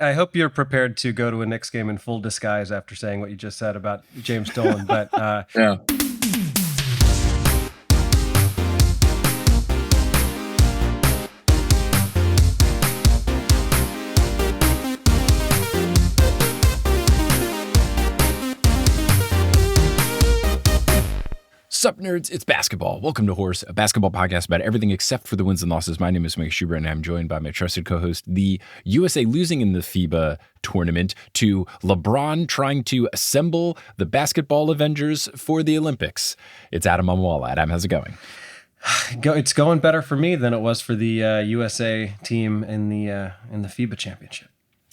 I hope you're prepared to go to a Knicks game in full disguise after saying what you just said about James Dolan. But Yeah. Sup, nerds? It's basketball. Welcome to Horse, a basketball podcast about everything except for the wins and losses. My name is Mike Schubert, and I'm joined by my trusted co-host, the USA losing in the FIBA tournament to LeBron trying to assemble the basketball Avengers for the Olympics. It's Adam Amwal. Adam, how's it going? It's going better for me than it was for the USA team in the FIBA championship.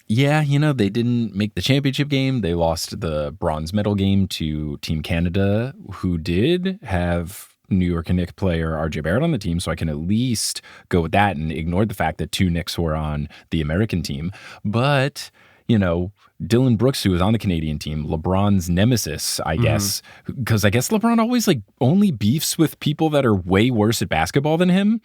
Yeah, they didn't make the championship game. They lost the bronze medal game to Team Canada, who did have New York Knicks player RJ Barrett on the team, so I can at least go with that and ignore the fact that two Knicks were on the American team. But, Dylan Brooks, who was on the Canadian team, LeBron's nemesis, I guess, because I guess LeBron always only beefs with people that are way worse at basketball than him.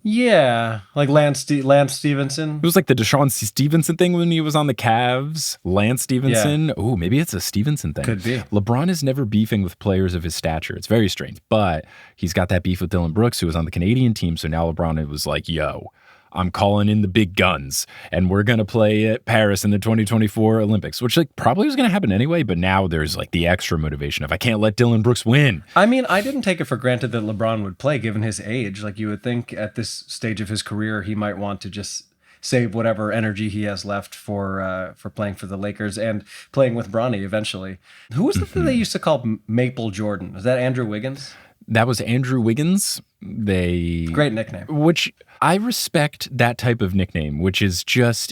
Yeah, like Lance Stevenson. It was like the Deshaun Stevenson thing when he was on the Cavs. Lance Stevenson. Yeah. Oh, maybe it's a Stevenson thing. Could be. LeBron is never beefing with players of his stature. It's very strange. But he's got that beef with Dylan Brooks, who was on the Canadian team. So now LeBron was like, yo, I'm calling in the big guns, and we're going to play at Paris in the 2024 Olympics, which probably was going to happen anyway, but now there's the extra motivation of I can't let Dylan Brooks win. I mean, I didn't take it for granted that LeBron would play given his age. You would think at this stage of his career, he might want to just save whatever energy he has left for playing for the Lakers and playing with Bronny eventually. Who was it that they used to call Maple Jordan? Was that Andrew Wiggins? That was Andrew Wiggins. Great nickname. Which I respect that type of nickname, which is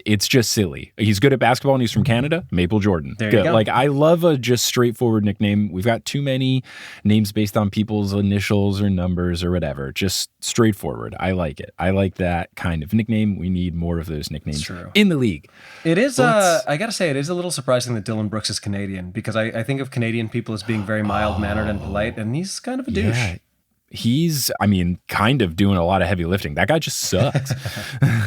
it's just silly. He's good at basketball and he's from Canada. Maple Jordan. There you go. I love a just straightforward nickname. We've got too many names based on people's initials or numbers or whatever. Just straightforward. I like it. I like that kind of nickname. We need more of those nicknames in the league. It is, I got to say, it is a little surprising that Dylan Brooks is Canadian because I think of Canadian people as being very mild-mannered and polite, and he's kind of a douche. Yeah. He's, kind of doing a lot of heavy lifting. That guy just sucks.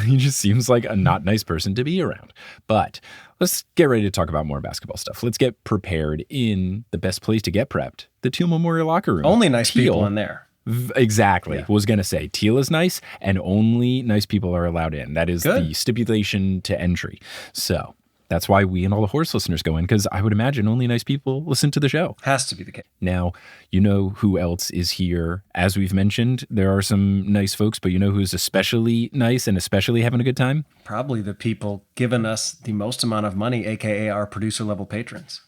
He just seems like a not nice person to be around. But let's get ready to talk about more basketball stuff. Let's get prepared in the best place to get prepped, the Teal Memorial Locker Room. Only nice people in there. Exactly. Yeah. Was going to say Teal is nice and only nice people are allowed in. That is the stipulation to entry. So that's why we and all the Horse listeners go in, because I would imagine only nice people listen to the show. Has to be the case. Now, you know who else is here? As we've mentioned, there are some nice folks, but you know who's especially nice and especially having a good time? Probably the people giving us the most amount of money, a.k.a. our producer-level patrons.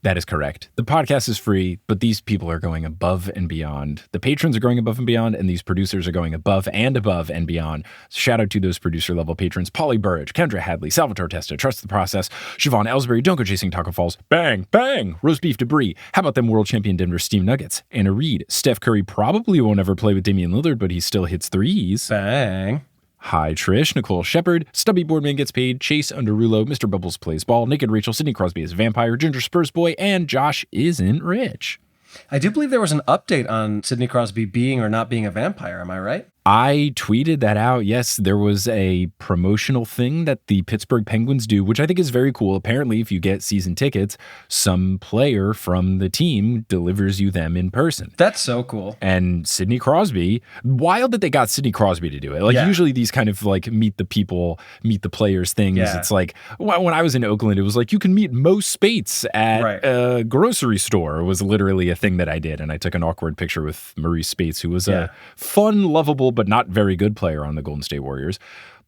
That is correct. The podcast is free, but these people are going above and beyond. The patrons are going above and beyond, and these producers are going above and beyond. Shout out to those producer-level patrons: Polly Burridge, Kendra Hadley, Salvatore Testa, Trust the Process, Siobhan Ellsbury, Don't Go Chasing Taco Falls, Bang, Bang, Roast Beef Debris, How About Them World Champion Denver Steam Nuggets, Anna Reed, Steph Curry probably won't ever play with Damian Lillard, but he still hits threes. Bang. Hi Trish, Nicole Shepard, Stubby Boardman Gets Paid, Chase Underrulo, Mr. Bubbles Plays Ball, Naked Rachel, Sidney Crosby is Vampire, Ginger Spurs Boy, and Josh Isn't Rich. I do believe there was an update on Sidney Crosby being or not being a vampire. Am I right? I tweeted that out. Yes, there was a promotional thing that the Pittsburgh Penguins do, which I think is very cool. Apparently, if you get season tickets, some player from the team delivers you them in person. That's so cool. And Sidney Crosby, wild that they got Sidney Crosby to do it. Usually these kind of meet the people, meet the players things. Yeah. It's when I was in Oakland, it was you can meet Mo Spates at a grocery store. It was literally a thing that I did. And I took an awkward picture with Maurice Spates, who was a fun, lovable, but not very good player on the Golden State Warriors.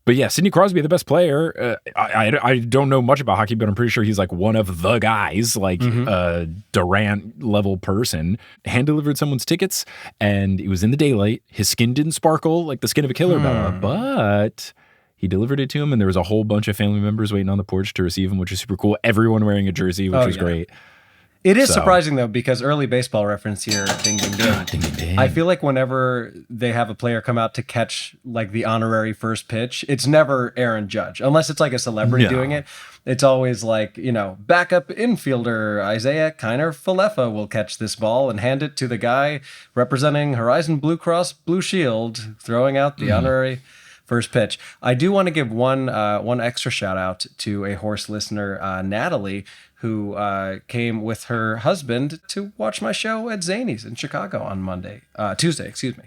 But yeah, Sidney Crosby, the best player. I don't know much about hockey, but I'm pretty sure he's one of the guys, a Durant level person. Hand delivered someone's tickets, and it was in the daylight. His skin didn't sparkle like the skin of a killer bella, but he delivered it to him, and there was a whole bunch of family members waiting on the porch to receive him, which is super cool. Everyone wearing a jersey, which was great. It is surprising, though, because early baseball reference here, ding, ding, ding. Ding, ding, ding. I feel like whenever they have a player come out to catch the honorary first pitch, it's never Aaron Judge, unless it's a celebrity doing it. It's always backup infielder Isaiah Kiner Falefa will catch this ball and hand it to the guy representing Horizon Blue Cross Blue Shield, throwing out the honorary First pitch. I do want to give one extra shout out to a horse listener, Natalie, who came with her husband to watch my show at Zany's in Chicago on Tuesday, excuse me.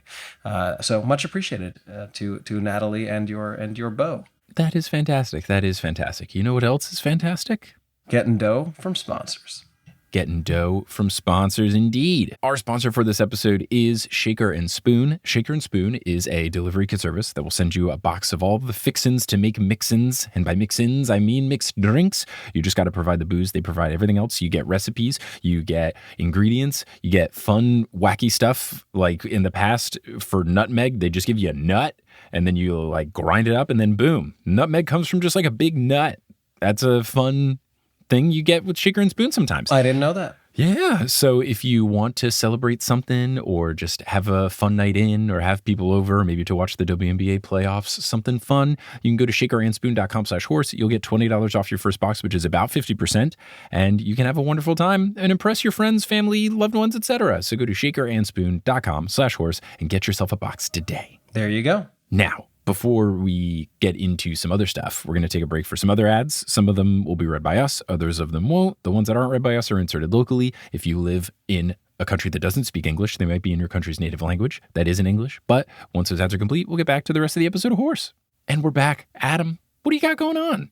So much appreciated to Natalie and your beau. That is fantastic. That is fantastic. You know what else is fantastic? Getting dough from sponsors. Getting dough from sponsors, indeed. Our sponsor for this episode is Shaker and Spoon. Shaker and Spoon is a delivery kit service that will send you a box of all the fixins to make mix-ins. And by mix-ins, I mean mixed drinks. You just got to provide the booze. They provide everything else. You get recipes. You get ingredients. You get fun, wacky stuff. Like in the past, for nutmeg, they just give you a nut. And then you like grind it up and then boom. Nutmeg comes from just like a big nut. That's a fun thing you get with Shaker and Spoon sometimes. I didn't know that. Yeah. So if you want to celebrate something or just have a fun night in or have people over, maybe to watch the WNBA playoffs, something fun, you can go to shakerandspoon.com/horse. You'll get $20 off your first box, which is about 50%. And you can have a wonderful time and impress your friends, family, loved ones, etc. So go to shakerandspoon.com/horse and get yourself a box today. There you go. Now, before we get into some other stuff, we're going to take a break for some other ads. Some of them will be read by us. Others of them won't. The ones that aren't read by us are inserted locally. If you live in a country that doesn't speak English, they might be in your country's native language. That is in English. But once those ads are complete, we'll get back to the rest of the episode of Horse. And we're back. Adam, what do you got going on?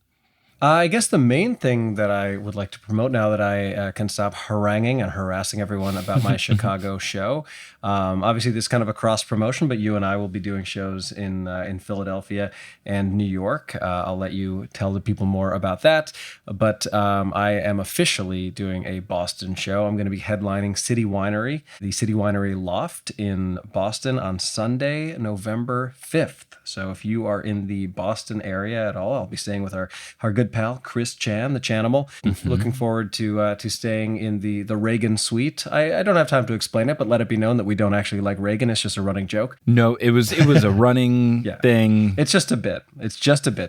I guess the main thing that I would like to promote now that I can stop haranguing and harassing everyone about my Chicago show. Obviously, this is kind of a cross promotion, but you and I will be doing shows in Philadelphia and New York. I'll let you tell the people more about that. But I am officially doing a Boston show. I'm going to be headlining City Winery, the City Winery Loft in Boston on Sunday, November 5th. So if you are in the Boston area at all, I'll be staying with our good pal, Chris Chan, the Chanimal. Mm-hmm. Looking forward to staying in the Reagan suite. I don't have time to explain it, but let it be known that we don't actually like Reagan. It's just a running joke. No, it was a running thing. It's just a bit.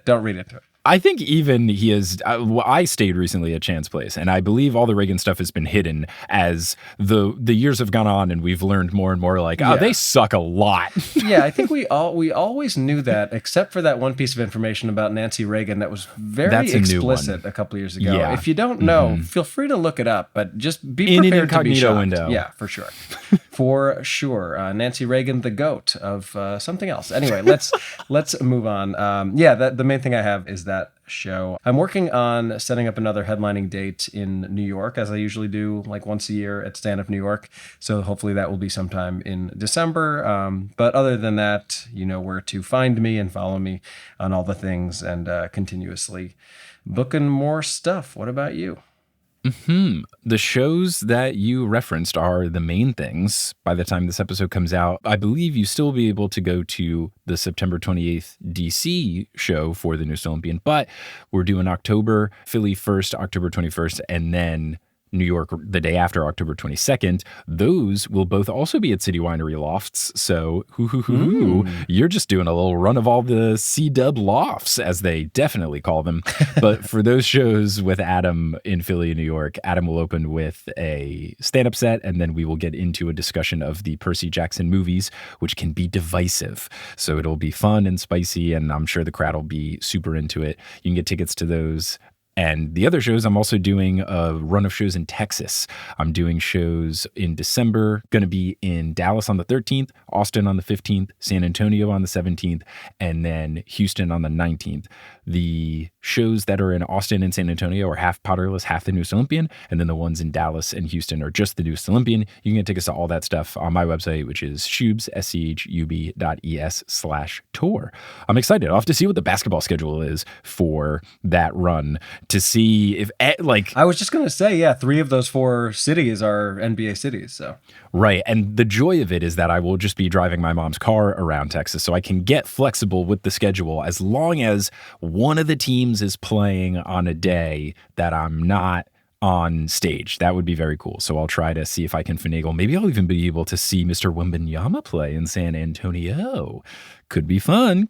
Don't read into it. I think even he is. I stayed recently at Chan's place, and I believe all the Reagan stuff has been hidden as the years have gone on, and we've learned more and more. Like, they suck a lot. Yeah, I think we always knew that, except for that one piece of information about Nancy Reagan that was very explicit a couple years ago. Yeah. If you don't know, feel free to look it up, but just be prepared in an incognito to be shocked. Window. Yeah, for sure. For sure. Nancy Reagan, the goat of something else. Anyway, let's move on. The main thing I have is that show. I'm working on setting up another headlining date in New York, as I usually do, like once a year at Stand Up New York. So hopefully that will be sometime in December. But other than that, you know where to find me and follow me on all the things and continuously booking more stuff. What about you? The shows that you referenced are the main things. By the time this episode comes out, I believe you still be able to go to the September 28th DC show for the Newest Olympian, but we're doing October, Philly first, October 21st, and then New York the day after, October 22nd. Those will both also be at City Winery Lofts. So, you're just doing a little run of all the C-dub lofts, as they definitely call them. But for those shows with Adam in Philly and New York, Adam will open with a stand-up set, and then we will get into a discussion of the Percy Jackson movies, which can be divisive. So it'll be fun and spicy, and I'm sure the crowd will be super into it. You can get tickets to those. And the other shows, I'm also doing a run of shows in Texas. I'm doing shows in December, going to be in Dallas on the 13th, Austin on the 15th, San Antonio on the 17th, and then Houston on the 19th. The shows that are in Austin and San Antonio are half Potterless, half the Newest Olympian, and then the ones in Dallas and Houston are just the Newest Olympian. You can get tickets to all that stuff on my website, which is schub, schub.es/tour. I'm excited. I'll have to see what the basketball schedule is for that run to see if, I was just going to say, 3 of those 4 cities are NBA cities, so. Right, and the joy of it is that I will just be driving my mom's car around Texas, so I can get flexible with the schedule as long as one of the teams is playing on a day that I'm not on stage. That would be very cool. So I'll try to see if I can finagle. Maybe I'll even be able to see Mr. Wembanyama play in San Antonio. Could be fun.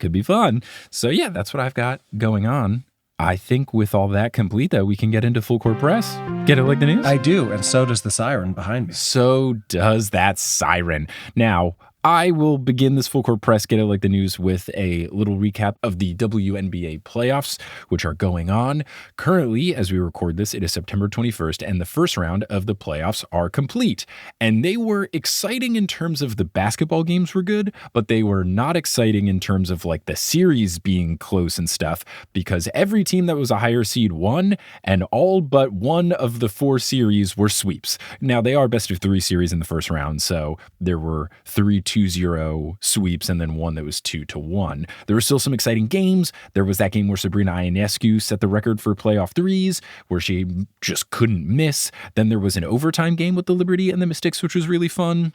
So yeah, that's what I've got going on. I think with all that complete, though, we can get into full court press. Get it like the news? I do, and so does the siren behind me. So does that siren. Now, I will begin this full court press, get it like the news, with a little recap of the WNBA playoffs, which are going on. Currently, as we record this, it is September 21st, and the first round of the playoffs are complete. And they were exciting in terms of the basketball games were good, but they were not exciting in terms of like the series being close and stuff, because every team that was a higher seed won, and all but one of the 4 series were sweeps. Now, they are best of 3 series in the first round, so there were 3-2-0 sweeps and then one that was 2-1. There were still some exciting games. There was that game where Sabrina Ionescu set the record for playoff threes, where she just couldn't miss. Then there was an overtime game with the Liberty and the Mystics, which was really fun.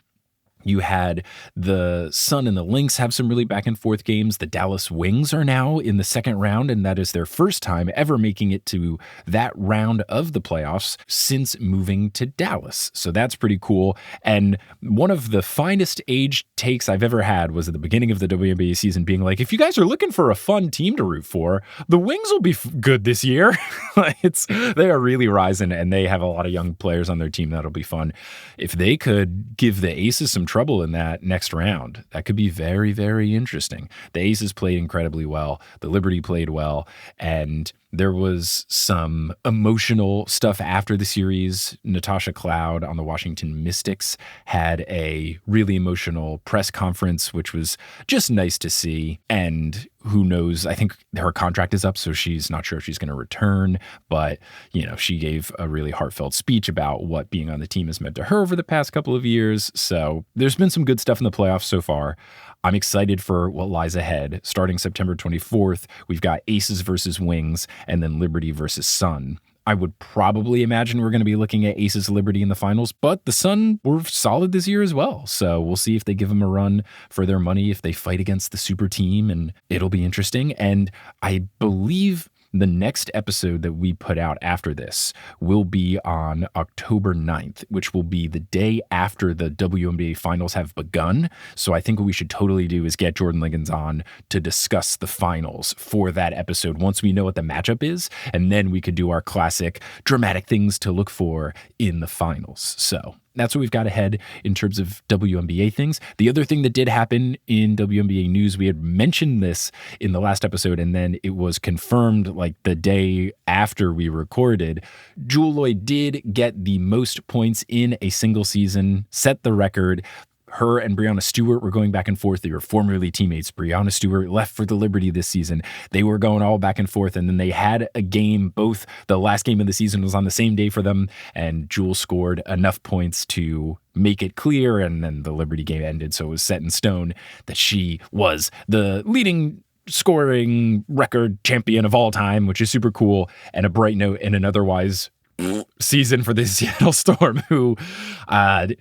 You had the Sun and the Lynx have some really back and forth games. The Dallas Wings are now in the second round, and that is their first time ever making it to that round of the playoffs since moving to Dallas. So that's pretty cool. And one of the finest age takes I've ever had was at the beginning of the WNBA season being like, if you guys are looking for a fun team to root for, the Wings will be good this year. They are really rising, and they have a lot of young players on their team that'll be fun. If they could give the Aces some trouble in that next round, that could be very, very interesting. The Aces played incredibly well. The Liberty played well. And there was some emotional stuff after the series. Natasha Cloud on the Washington Mystics had a really emotional press conference, which was just nice to see. And who knows, I think her contract is up, so she's not sure if she's going to return. But, she gave a really heartfelt speech about what being on the team has meant to her over the past couple of years. So there's been some good stuff in the playoffs so far. I'm excited for what lies ahead. Starting September 24th, we've got Aces versus Wings, and then Liberty versus Sun. I would probably imagine we're going to be looking at Aces Liberty in the finals, but the Sun were solid this year as well. So we'll see if they give them a run for their money, if they fight against the super team, and it'll be interesting. And I believe the next episode that we put out after this will be on October 9th, which will be the day after the WNBA finals have begun. So I think what we should totally do is get Jordan Liggins on to discuss the finals for that episode once we know what the matchup is. And then we could do our classic dramatic things to look for in the finals. So that's what we've got ahead in terms of WNBA things. The other thing that did happen in WNBA news, we had mentioned this in the last episode, and then it was confirmed like the day after we recorded. Jewell Loyd did get the most points in a single season, set the record. Her and Breanna Stewart were going back and forth. They were formerly teammates. Breanna Stewart left for the Liberty this season. They were going all back and forth, and then they had a game. Both the last game of the season was on the same day for them, and Jewell scored enough points to make it clear, and then the Liberty game ended, so it was set in stone that she was the leading scoring record champion of all time, which is super cool, and a bright note in an otherwise season for the Seattle Storm, who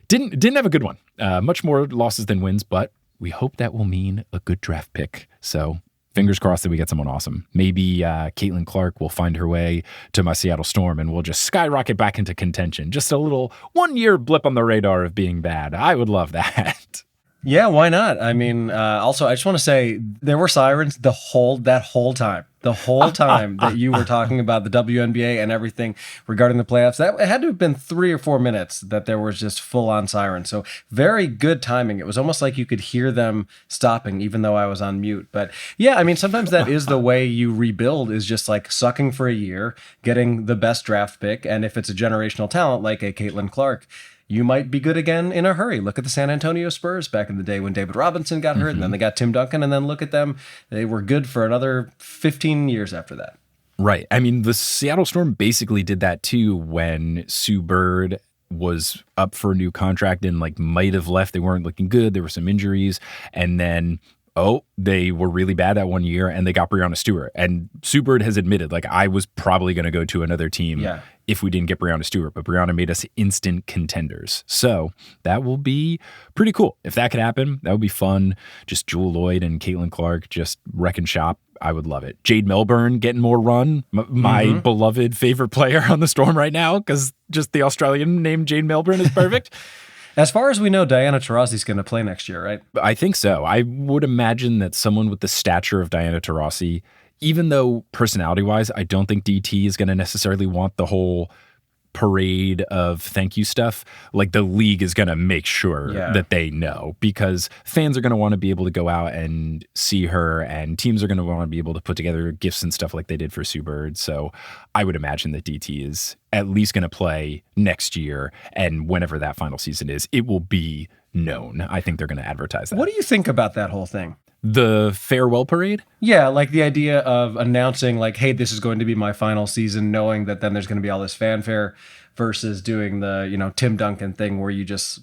didn't have a good one. Much more losses than wins, but we hope that will mean a good draft pick. So fingers crossed that we get someone awesome. Maybe Caitlin Clark will find her way to my Seattle Storm and we'll just skyrocket back into contention. Just a little 1-year blip on the radar of being bad. I would love that. Yeah, why not? I mean, also, I just want to say there were sirens that whole time. The whole time that you were talking about the WNBA and everything regarding the playoffs, that it had to have been 3 or 4 minutes that there was just full on sirens. So very good timing. It was almost like you could hear them stopping, even though I was on mute. But yeah, I mean, sometimes that is the way you rebuild, is just like sucking for a year, getting the best draft pick. And if it's a generational talent like a Caitlin Clark, you might be good again in a hurry. Look at the San Antonio Spurs back in the day when David Robinson got hurt, and then they got Tim Duncan, and then look at them. They were good for another 15 years after that. Right. I mean, the Seattle Storm basically did that too when Sue Bird was up for a new contract and might have left. They weren't looking good. There were some injuries. And then they were really bad that one year, and they got Breanna Stewart. And Sue Bird has admitted, I was probably going to go to another team if we didn't get Breanna Stewart, but Breanna made us instant contenders. So that will be pretty cool. If that could happen, that would be fun. Just Jewell Loyd and Caitlin Clark just wrecking shop. I would love it. Jade Melbourne getting more run. My beloved favorite player on the Storm right now, because just the Australian named Jade Melbourne is perfect. As far as we know, Diana Taurasi's going to play next year, right? I think so. I would imagine that someone with the stature of Diana Taurasi, even though personality-wise, I don't think DT is going to necessarily want the whole parade of thank you stuff, like the league is going to make sure that they know, because fans are going to want to be able to go out and see her, and teams are going to want to be able to put together gifts and stuff like they did for Sue Bird. So I would imagine that DT is at least going to play next year, and whenever that final season is, it will be known. I think they're going to advertise that. What do you think about that whole thing? The farewell parade? Yeah, like the idea of announcing like, hey, this is going to be my final season, knowing that then there's going to be all this fanfare, versus doing the, you know, Tim Duncan thing where you just,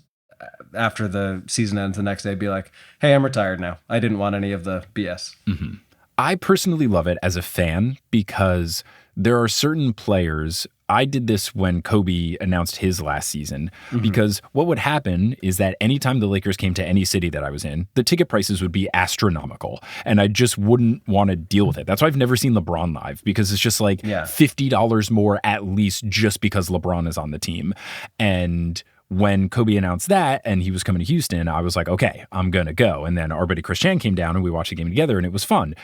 after the season ends the next day, be like, hey, I'm retired now. I didn't want any of the BS. Mm-hmm. I personally love it as a fan because there are certain players. I did this when Kobe announced his last season, because what would happen is that anytime the Lakers came to any city that I was in, the ticket prices would be astronomical, and I just wouldn't want to deal with it. That's why I've never seen LeBron live, because it's just like $50 more at least just because LeBron is on the team. And when Kobe announced that and he was coming to Houston, I was like, okay, I'm going to go. And then our buddy Chris Chan came down and we watched the game together, and it was fun.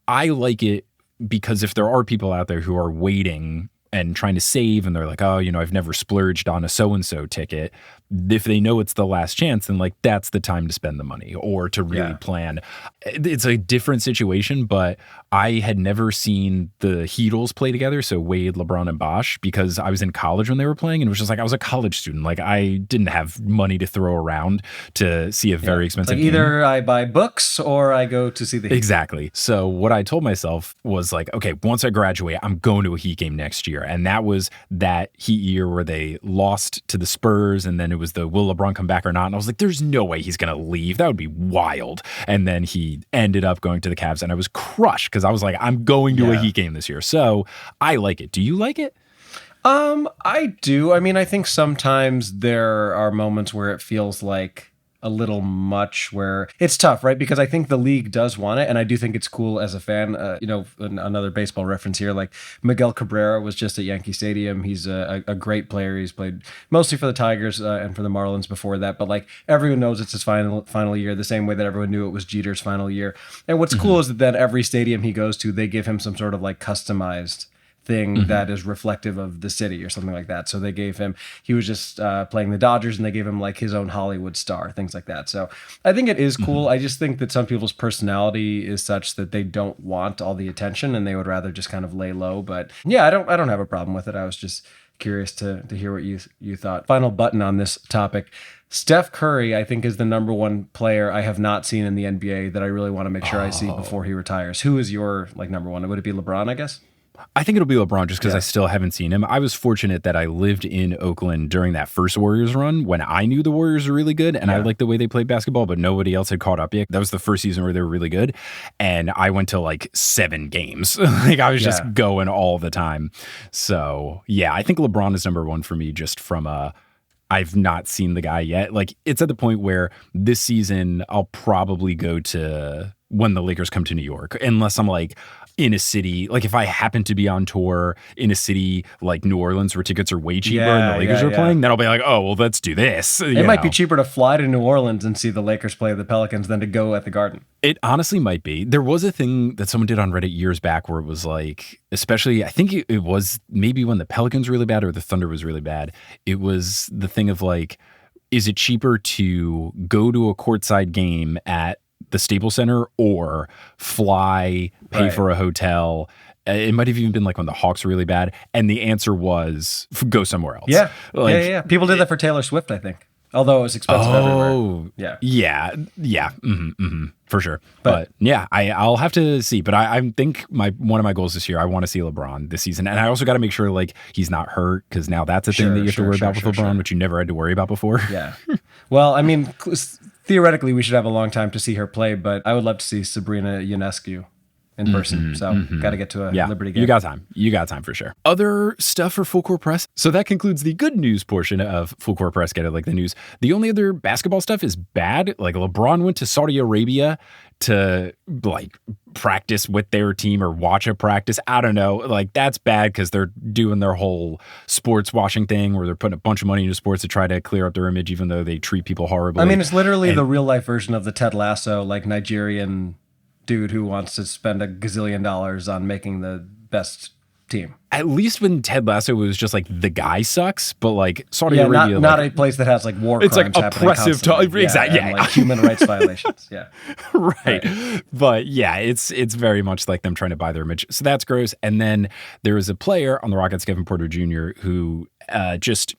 I like it because if there are people out there who are waiting and trying to save, and they're like, oh, you know, I've never splurged on a so-and-so ticket, if they know it's the last chance, then like that's the time to spend the money or to really plan. It's a different situation, but I had never seen the Heatles play together, so Wade, LeBron, and Bosh, because I was in college when they were playing, and it was just like I was a college student. Like I didn't have money to throw around to see a very expensive game. Either I buy books or I go to see the Heat. Exactly. So what I told myself was like, okay, once I graduate, I'm going to a Heat game next year. And that was that Heat year where they lost to the Spurs, and then it was the will LeBron come back or not? And I was like, there's no way he's going to leave. That would be wild. And then he ended up going to the Cavs, and I was crushed because I was like, I'm going to a Heat game this year. So I like it. Do you like it? I do. I mean, I think sometimes there are moments where it feels like a little much, where it's tough, right? Because I think the league does want it, and I do think it's cool as a fan. You know, another baseball reference here, like Miguel Cabrera was just at Yankee Stadium. He's a great player. He's played mostly for the Tigers and for the Marlins before that, but like everyone knows it's his final year, the same way that everyone knew it was Jeter's final year. And what's cool is that then every stadium he goes to, they give him some sort of like customized thing that is reflective of the city or something like that. So they gave him, he was just playing the Dodgers, and they gave him like his own Hollywood star, things like that. So I think it is cool. I just think that some people's personality is such that they don't want all the attention and they would rather just kind of lay low. But yeah, I don't have a problem with it. I was just curious to hear what you thought. Final button on this topic. Steph Curry, I think, is the number one player I have not seen in the NBA that I really want to make sure I see before he retires. Who is your like number one? Would it be LeBron, I guess? I think it'll be LeBron just because I still haven't seen him. I was fortunate that I lived in Oakland during that first Warriors run when I knew the Warriors were really good and I liked the way they played basketball, but nobody else had caught up yet. That was the first season where they were really good. And I went to like 7 games. Like I was just going all the time. So yeah, I think LeBron is number one for me just from I've not seen the guy yet. Like it's at the point where this season I'll probably go to when the Lakers come to New York, unless I'm like in a city, like if I happen to be on tour in a city like New Orleans where tickets are way cheaper and the Lakers are playing, then I'll be like, oh, well, let's do this. It might be cheaper to fly to New Orleans and see the Lakers play the Pelicans than to go at the Garden. It honestly might be. There was a thing that someone did on Reddit years back where it was like, especially, I think it was maybe when the Pelicans were really bad or the Thunder was really bad. It was the thing of like, is it cheaper to go to a courtside game at the Staples Center or fly, pay for a hotel? It might have even been like when the Hawks were really bad. And the answer was go somewhere else. Yeah. Like, People did that for Taylor Swift, I think. Although it was expensive everywhere. Yeah. For sure. But yeah, I'll have to see. But I think one of my goals this year, I want to see LeBron this season. And I also got to make sure like he's not hurt, because now that's a thing that you have to worry about with LeBron, which you never had to worry about before. Yeah. Well, I mean, theoretically, we should have a long time to see her play, but I would love to see Sabrina Ionescu in person. Got to get to a Liberty game. You got time for sure. Other stuff for Full Court Press. So that concludes the good news portion of Full Court Press. Get it, like the news. The only other basketball stuff is bad. Like LeBron went to Saudi Arabia to like practice with their team or watch a practice. I don't know. Like that's bad because they're doing their whole sports washing thing where they're putting a bunch of money into sports to try to clear up their image, even though they treat people horribly. I mean, it's literally the real life version of the Ted Lasso, like Nigerian dude who wants to spend $1 gazillion on making the best team. At least when Ted Lasso was just like the guy sucks, but like Saudi yeah, Arabia, not a place that has like war it's crimes like oppressive exactly, and like human rights violations. Yeah, right. But yeah, it's very much like them trying to buy their image. So that's gross. And then there was a player on the Rockets, Kevin Porter Jr., who it's just,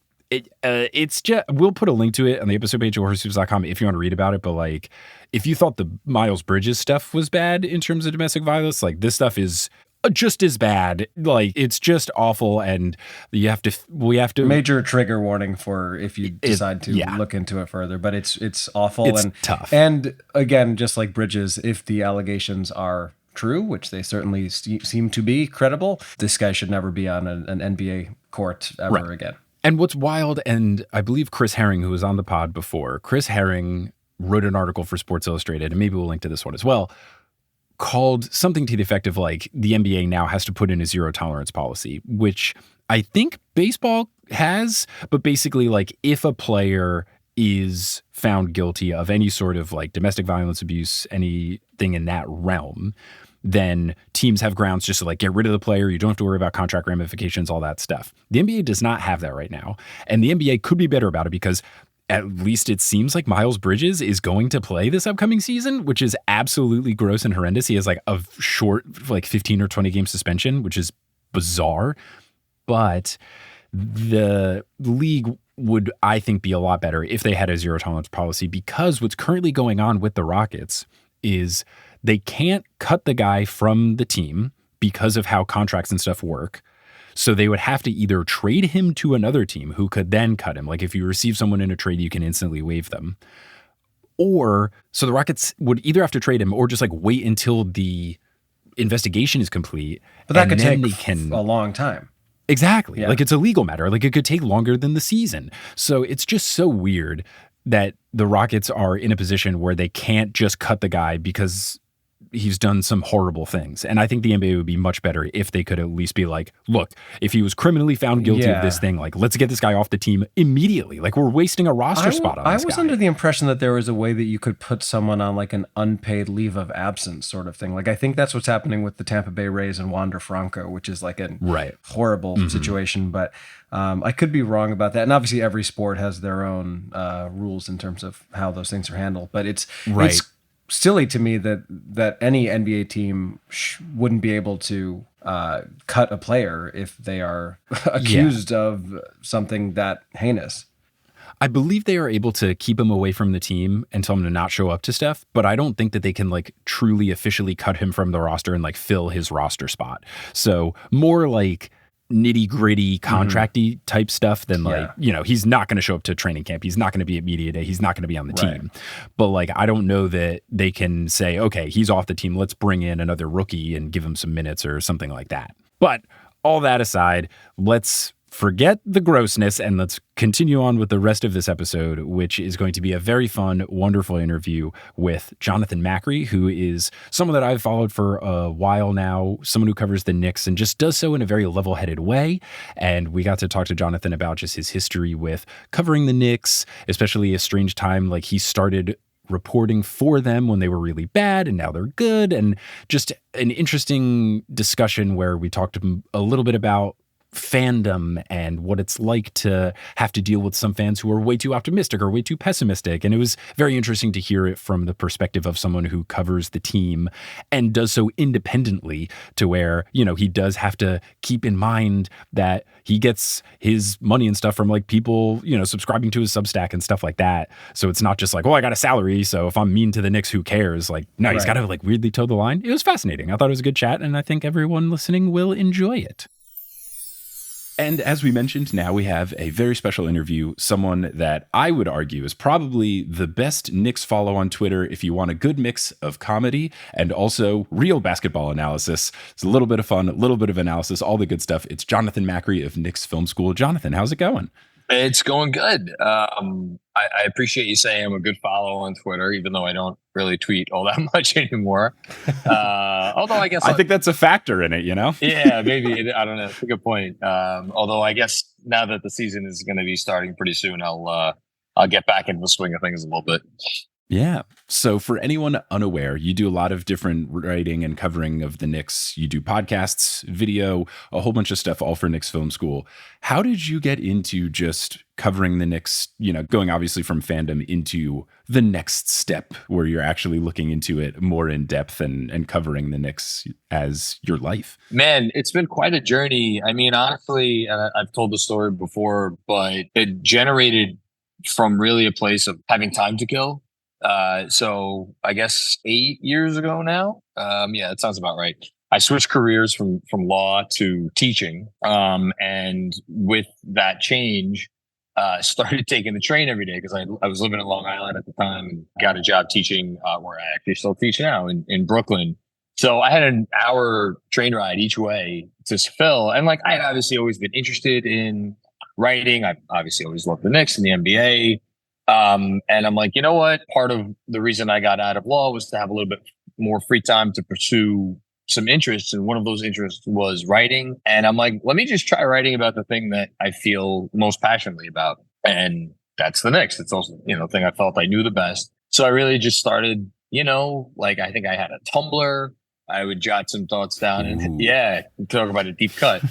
we'll put a link to it on the episode page of horsesuits.com if you want to read about it. But like, if you thought the Miles Bridges stuff was bad in terms of domestic violence, like this stuff is just as bad. Like it's just awful, and we have to major trigger warning for if you decide to look into it further. But it's awful, it's and tough. And again, just like Bridges, if the allegations are true, which they certainly seem to be credible, this guy should never be on an NBA court ever again. And what's wild, and I believe Chris Herring, who was on the pod before, Chris Herring wrote an article for Sports Illustrated, and maybe we'll link to this one as well, called something to the effect of like the NBA now has to put in a zero tolerance policy, which I think baseball has, but basically like if a player is found guilty of any sort of like domestic violence, abuse, anything in that realm, then teams have grounds just to like get rid of the player. You don't have to worry about contract ramifications, all that stuff. The NBA does not have that right now. And the NBA could be better about it because at least it seems like Miles Bridges is going to play this upcoming season, which is absolutely gross and horrendous. He has like a short, like 15 or 20 game suspension, which is bizarre. But the league would, I think, be a lot better if they had a zero tolerance policy, because what's currently going on with the Rockets is they can't cut the guy from the team because of how contracts and stuff work. So they would have to either trade him to another team who could then cut him. Like if you receive someone in a trade, you can instantly waive them. Or so the Rockets would either have to trade him or just like wait until the investigation is complete. But that could take a long time. Exactly. Yeah. Like it's a legal matter. Like it could take longer than the season. So it's just so weird that the Rockets are in a position where they can't just cut the guy because he's done some horrible things. And I think the NBA would be much better if they could at least be like, look, if he was criminally found guilty of this thing, like let's get this guy off the team immediately. Like we're wasting a roster spot on this guy. I was under the impression that there was a way that you could put someone on like an unpaid leave of absence sort of thing. Like I think that's what's happening with the Tampa Bay Rays and Wander Franco, which is like a horrible situation. But I could be wrong about that. And obviously every sport has their own rules in terms of how those things are handled. But it's silly to me that any NBA team wouldn't be able to cut a player if they are accused of something that heinous. I believe they are able to keep him away from the team and tell him to not show up to stuff, but I don't think that they can like truly officially cut him from the roster and like fill his roster spot. So more like nitty gritty contracty type stuff than like, you know, he's not going to show up to training camp. He's not going to be at media day. He's not going to be on the team. But like, I don't know that they can say, okay, he's off the team. Let's bring in another rookie and give him some minutes or something like that. But all that aside, let's forget the grossness and let's continue on with the rest of this episode, which is going to be a very fun, wonderful interview with Jonathan Macri, who is someone that I've followed for a while now, someone who covers the Knicks and just does so in a very level-headed way. And we got to talk to Jonathan about just his history with covering the Knicks, especially a strange time. Like he started reporting for them when they were really bad and now they're good. And just an interesting discussion where we talked a little bit about fandom and what it's like to have to deal with some fans who are way too optimistic or way too pessimistic. And it was very interesting to hear it from the perspective of someone who covers the team and does so independently, to where, you know, he does have to keep in mind that he gets his money and stuff from like people, you know, subscribing to his Substack and stuff like that. So it's not just like, oh, I got a salary, so if I'm mean to the Knicks, who cares? Like, no, he's got to like weirdly toe the line. It was fascinating. I thought it was a good chat, and I think everyone listening will enjoy it. And as we mentioned, now we have a very special interview, someone that I would argue is probably the best Knicks follow on Twitter if you want a good mix of comedy and also real basketball analysis. It's a little bit of fun, a little bit of analysis, all the good stuff. It's Jonathan Macri of Knicks Film School. Jonathan, how's it going? It's going good. I appreciate you saying I'm a good follow on Twitter, even though I don't really tweet all that much anymore. Although I guess I think that's a factor in it, you know? Yeah, maybe. I don't know. That's a good point. Although I guess now that the season is going to be starting pretty soon, I'll get back into the swing of things a little bit. Yeah. So for anyone unaware, you do a lot of different writing and covering of the Knicks. You do podcasts, video, a whole bunch of stuff, all for Knicks Film School. How did you get into just covering the Knicks, going obviously from fandom into the next step where you're actually looking into it more in depth and covering the Knicks as your life? Man, it's been quite a journey. I mean, honestly, and I've told the story before, but it generated from really a place of having time to kill. So I guess 8 years ago now. Yeah, that sounds about right. I switched careers from law to teaching. And with that change, started taking the train every day because I was living in Long Island at the time and got a job teaching where I actually still teach now in Brooklyn. So I had an hour train ride each way to Phil. And like, I had obviously always been interested in writing. I obviously always loved the Knicks and the NBA. And I'm like, you know what? Part of the reason I got out of law was to have a little bit more free time to pursue some interests. And one of those interests was writing. And I'm like, let me just try writing about the thing that I feel most passionately about. And that's the Knicks. It's also, the thing I felt I knew the best. So I really just started, like I think I had a Tumblr. I would jot some thoughts down and talk about a deep cut.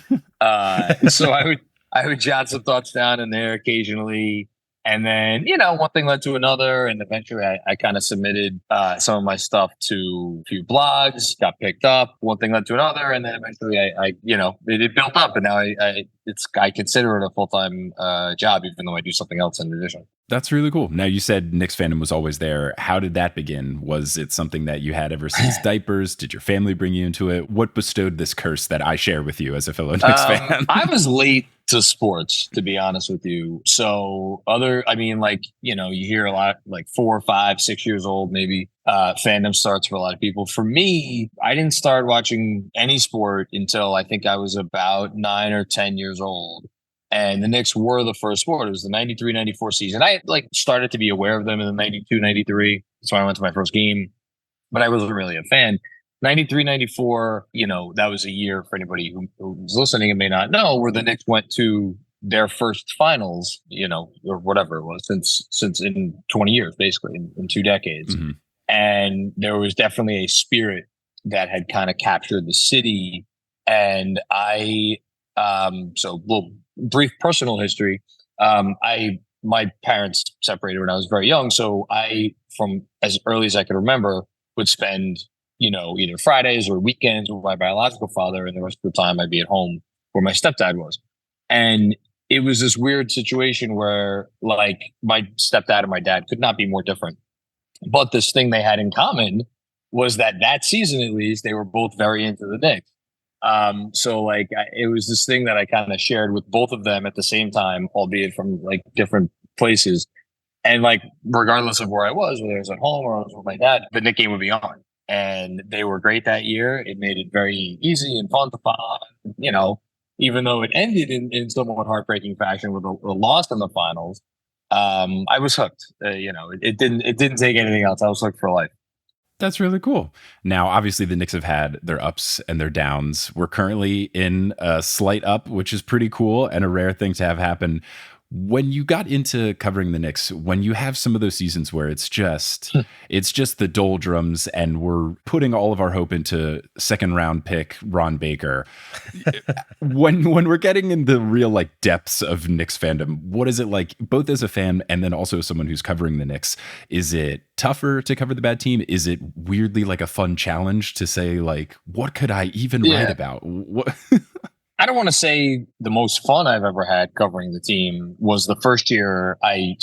So I would jot some thoughts down in there occasionally. And then, one thing led to another. And eventually I kind of submitted some of my stuff to a few blogs, got picked up. One thing led to another. And then eventually it built up. And now I consider it a full-time job, even though I do something else in addition. That's really cool. Now, you said Knicks fandom was always there. How did that begin? Was it something that you had ever since diapers? Did your family bring you into it? What bestowed this curse that I share with you as a fellow Knicks fan? I was late to sports, to be honest with you. So you hear a lot, like 4, 5, 6 years old, maybe fandom starts for a lot of people. For me, I didn't start watching any sport until I think I was about 9 or 10 years old. And the Knicks were the first sport. It was the 93-94 season. I started to be aware of them in the 92-93. That's when I went to my first game, but I wasn't really a fan. 93-94, that was a year for anybody who's listening and may not know, where the Knicks went to their first finals, or whatever it was, since in 20 years, basically in 2 decades. Mm-hmm. And there was definitely a spirit that had kind of captured the city. And brief personal history. My parents separated when I was very young. So I, from as early as I could remember, would spend, either Fridays or weekends with my biological father. And the rest of the time I'd be at home where my stepdad was. And it was this weird situation where like my stepdad and my dad could not be more different. But this thing they had in common was that season, at least, they were both very into the Knicks. It was this thing that I kind of shared with both of them at the same time, albeit from like different places. And like, regardless of where I was, whether I was at home or I was with my dad, the Knicks game would be on. And they were great that year. It made it very easy and fun to follow, even though it ended in somewhat heartbreaking fashion with a loss in the finals. I was hooked. It didn't take anything else. I was hooked for life. That's really cool. Now, obviously, the Knicks have had their ups and their downs. We're currently in a slight up, which is pretty cool and a rare thing to have happen. When you got into covering the Knicks, when you have some of those seasons where it's just the doldrums and we're putting all of our hope into second round pick Ron Baker, when we're getting in the real like depths of Knicks fandom, what is it like, both as a fan and then also someone who's covering the Knicks? Is it tougher to cover the bad team? Is it weirdly like a fun challenge to say like, what could I even write about? What? I don't want to say the most fun I've ever had covering the team was the first year I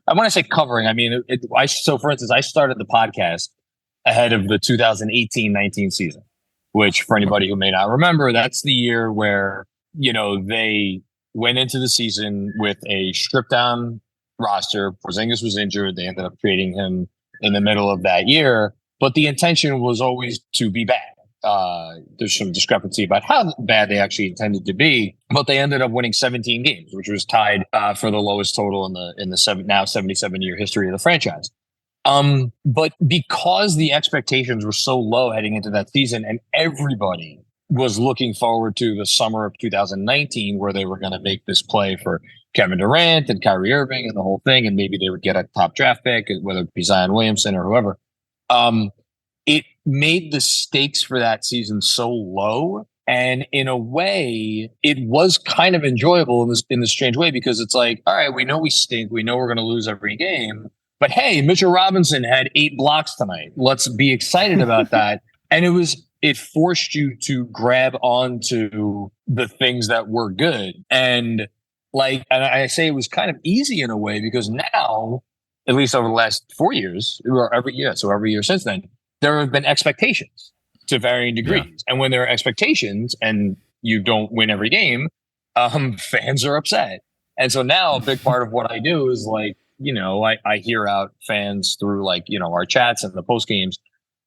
want to say covering. I mean, so for instance, I started the podcast ahead of the 2018-19 season, which for anybody who may not remember, that's the year where, they went into the season with a stripped down roster. Porzingis was injured. They ended up trading him in the middle of that year, but the intention was always to be bad. There's some discrepancy about how bad they actually intended to be, but they ended up winning 17 games, which was tied for the lowest total in the 77-year history of the franchise. But because the expectations were so low heading into that season, and everybody was looking forward to the summer of 2019 where they were going to make this play for Kevin Durant and Kyrie Irving and the whole thing, and maybe they would get a top draft pick, whether it be Zion Williamson or whoever. It made the stakes for that season so low. And in a way, it was kind of enjoyable in this strange way, because it's like, all right, we know we stink. We know we're going to lose every game. But hey, Mitchell Robinson had 8 blocks tonight. Let's be excited about that. And it forced you to grab onto the things that were good. And I say it was kind of easy in a way, because now, at least over the last 4 years, or every year since then, there have been expectations to varying degrees. Yeah. And when there are expectations and you don't win every game, fans are upset. And so now a big part of what I do is I hear out fans through our chats and the post games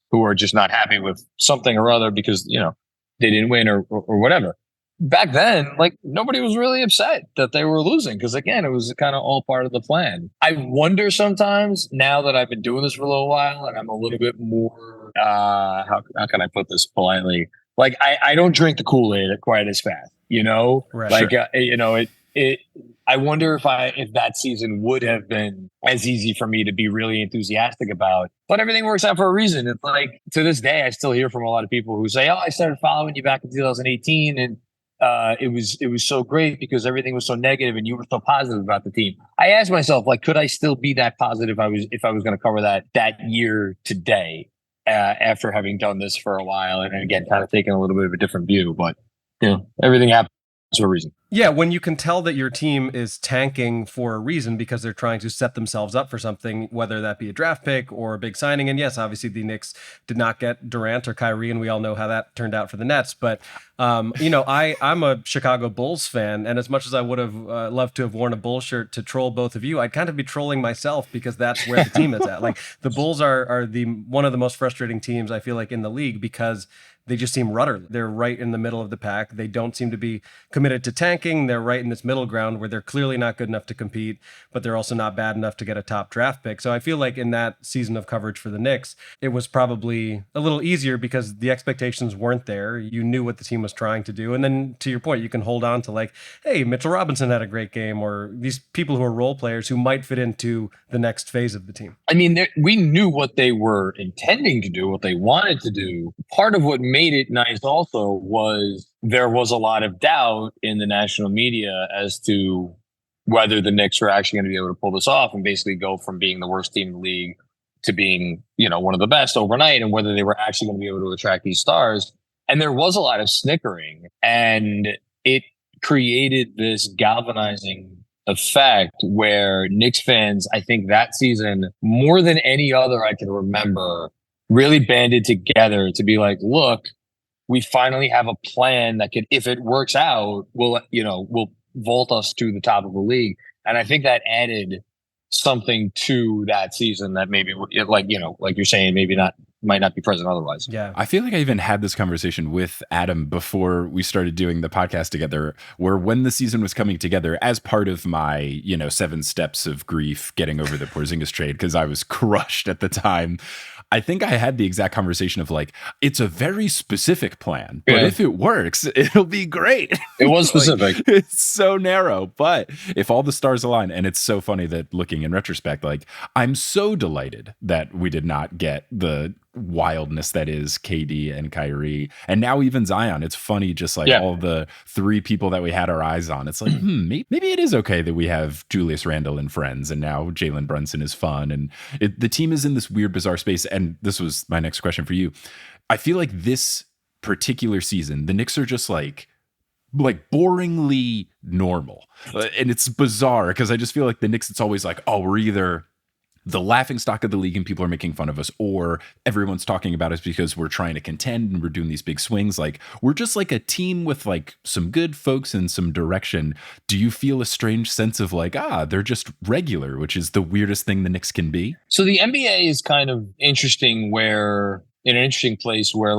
who are just not happy with something or other because, they didn't win or whatever. Back then, nobody was really upset that they were losing, because again, it was kind of all part of the plan. I wonder sometimes, now that I've been doing this for a little while and I'm a little bit more, how can I put this politely? I don't drink the Kool-Aid quite as fast, Right. Sure. I wonder if that season would have been as easy for me to be really enthusiastic about. But everything works out for a reason. It's to this day, I still hear from a lot of people who say, "Oh, I started following you back in 2018, and it was so great because everything was so negative and you were so positive about the team." I asked myself, could I still be that positive if I was going to cover that year today, after having done this for a while, and again, kind of taking a little bit of a different view. But everything happens for a reason. Yeah, when you can tell that your team is tanking for a reason because they're trying to set themselves up for something, whether that be a draft pick or a big signing. And yes, obviously the Knicks did not get Durant or Kyrie, and we all know how that turned out for the Nets. But, I'm a Chicago Bulls fan, and as much as I would have loved to have worn a Bulls shirt to troll both of you, I'd kind of be trolling myself, because that's where the team is at. The Bulls are one of the most frustrating teams, I feel like, in the league, because they just seem rudderless. They're right in the middle of the pack. They don't seem to be committed to tanking. They're right in this middle ground where they're clearly not good enough to compete, but they're also not bad enough to get a top draft pick. So I feel like in that season of coverage for the Knicks, it was probably a little easier because the expectations weren't there. You knew what the team was trying to do. And then to your point, you can hold on to hey, Mitchell Robinson had a great game, or these people who are role players who might fit into the next phase of the team. I mean, we knew what they were intending to do, what they wanted to do. Part of what made it nice also was there was a lot of doubt in the national media as to whether the Knicks were actually going to be able to pull this off and basically go from being the worst team in the league to being, one of the best overnight, and whether they were actually going to be able to attract these stars. And there was a lot of snickering, and it created this galvanizing effect where Knicks fans, I think that season, more than any other I can remember, really banded together to be like, look, we finally have a plan that could, if it works out, will vault us to the top of the league. And I think that added something to that season that maybe, like you're saying, might not be present otherwise. Yeah. I feel like I even had this conversation with Adam before we started doing the podcast together, where when the season was coming together, as part of my, 7 steps of grief getting over the Porzingis trade, because I was crushed at the time, I think I had the exact conversation of it's a very specific plan, but if it works, it'll be great. It was specific. It's so narrow, but if all the stars align, and it's so funny that looking in retrospect, I'm so delighted that we did not get the wildness that is KD and Kyrie, and now even Zion. It's funny, just all the 3 people that we had our eyes on. It's maybe it is okay that we have Julius Randle and friends, and now Jalen Brunson is fun, and the team is in this weird, bizarre space. And this was my next question for you. I feel like this particular season, the Knicks are just boringly normal, and it's bizarre because I just feel like the Knicks, it's always we're either the laughing stock of the league and people are making fun of us, or everyone's talking about us because we're trying to contend and we're doing these big swings. We're just a team with some good folks and some direction. Do you feel a strange sense of they're just regular, which is the weirdest thing the Knicks can be? So the NBA is kind of interesting, in an interesting place where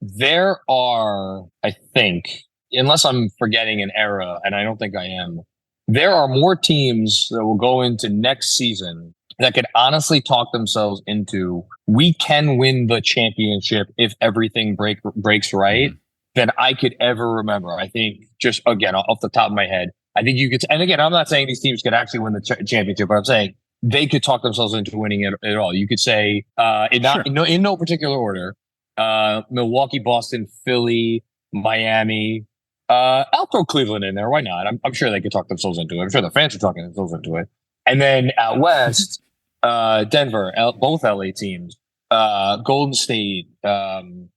there are, I think, unless I'm forgetting an era, and I don't think I am, there are more teams that will go into next season that could honestly talk themselves into, we can win the championship if everything breaks right, than I could ever remember. I think just, again, off the top of my head, I think you could, and again, I'm not saying these teams could actually win the championship, but I'm saying they could talk themselves into winning it all. You could say, in no particular order, Milwaukee, Boston, Philly, Miami. I'll throw Cleveland in there. Why not? I'm sure they could talk themselves into it. I'm sure the fans are talking themselves into it. And then out west, Denver, both LA teams, Golden State. I'm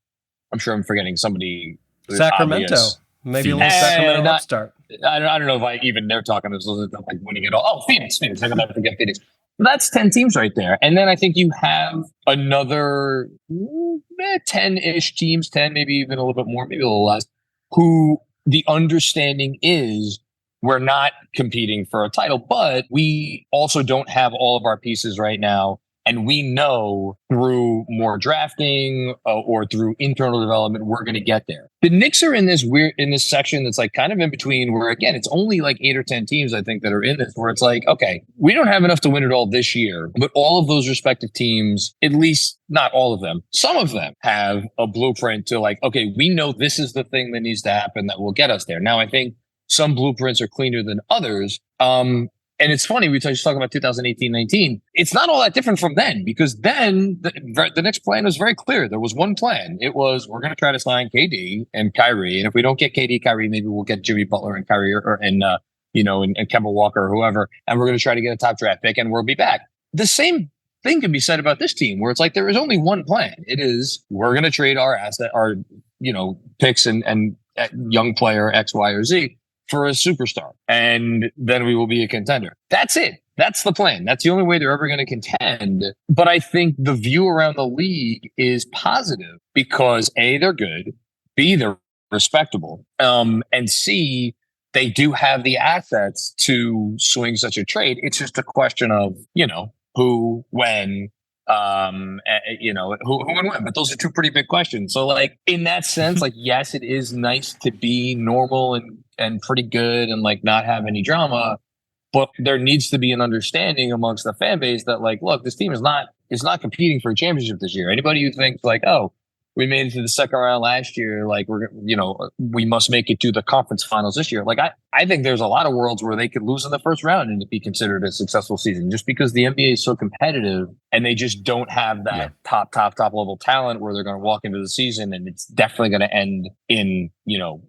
sure I'm forgetting somebody. Sacramento, obvious. Maybe a little Sacramento upstart. I don't know if even they're talking themselves into like winning it all. Oh, Phoenix. I can never forget Phoenix. That's 10 teams right there. And then I think you have another 10-ish teams, 10, maybe even a little bit more, maybe a little less, who the understanding is we're not competing for a title, but we also don't have all of our pieces right now. And we know through more drafting or through internal development, we're going to get there. The Knicks are in this section that's like kind of in between where, again, it's only like 8 or 10 teams, I think, that are in this, where it's like, okay, we don't have enough to win it all this year, but all of those respective teams, at least not all of them, some of them have a blueprint to like, okay, we know this is the thing that needs to happen that will get us there. Now, I think some blueprints are cleaner than others. And it's funny, we just talking about 2018-19. It's not all that different from then, because then the next plan was very clear. There was one plan. It was, we're going to try to sign KD and Kyrie. And if we don't get KD, Kyrie, maybe we'll get Jimmy Butler and Kyrie and Kemba Walker or whoever. And we're going to try to get a top draft pick and we'll be back. The same thing can be said about this team, where it's like, there is only one plan. It is, we're going to trade our picks and young player X, Y, or Z for a superstar, and then we will be a contender. That's it. That's the plan. That's the only way they're ever going to contend. But I think the view around the league is positive because A, they're good, B, they're respectable, and C, they do have the assets to swing such a trade. It's just a question of, who, when, who and when. But those are two pretty big questions. So like in that sense, like, yes, it is nice to be normal and pretty good and like not have any drama, but there needs to be an understanding amongst the fan base that like, look, this team is not competing for a championship this year. Anybody who thinks like, oh, we made it to the second round last year, like we must make it to the conference finals this year. Like I think there's a lot of worlds where they could lose in the first round and it be considered a successful season, just because the NBA is so competitive and they just don't have that top level talent where they're going to walk into the season and it's definitely going to end in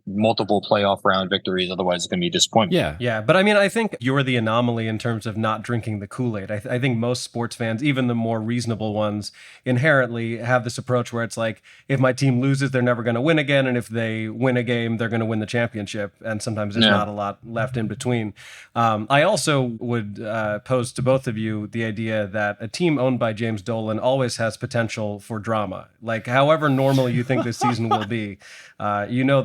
multiple playoff round victories. Otherwise, it's going to be disappointment. Yeah. But I mean, I think you're the anomaly in terms of not drinking the Kool-Aid. I think most sports fans, even the more reasonable ones, inherently have this approach where it's like, if my team loses, they're never going to win again. And if they win a game, they're going to win the championship. And sometimes there's not a lot left in between. I also would pose to both of you the idea that a team owned by James Dolan always has potential for drama. Like, however normal you think this season will be,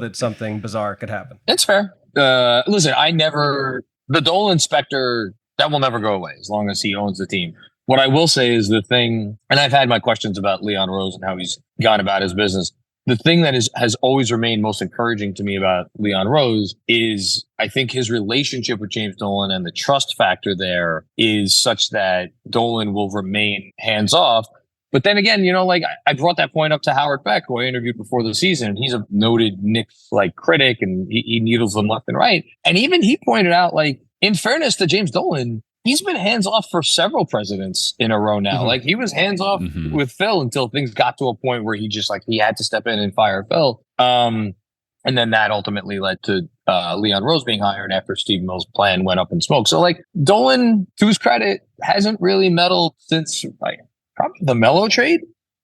that something bizarre could happen. It's fair. Listen, the Dolan Specter, that will never go away as long as he owns the team. What I will say is the thing, and I've had my questions about Leon Rose and how he's gone about his business. The thing that has always remained most encouraging to me about Leon Rose is I think his relationship with James Dolan and the trust factor there is such that Dolan will remain hands off. But then again, I brought that point up to Howard Beck, who I interviewed before the season, and he's a noted Knicks critic, and he needles them left and right. And even he pointed out, in fairness to James Dolan, he's been hands off for several presidents in a row now. Mm-hmm. He was hands off with Phil until things got to a point where he just he had to step in and fire Phil. And then that ultimately led to Leon Rose being hired after Steve Mills' plan went up in smoke. So Dolan, to his credit, hasn't really meddled since probably the Melo trade,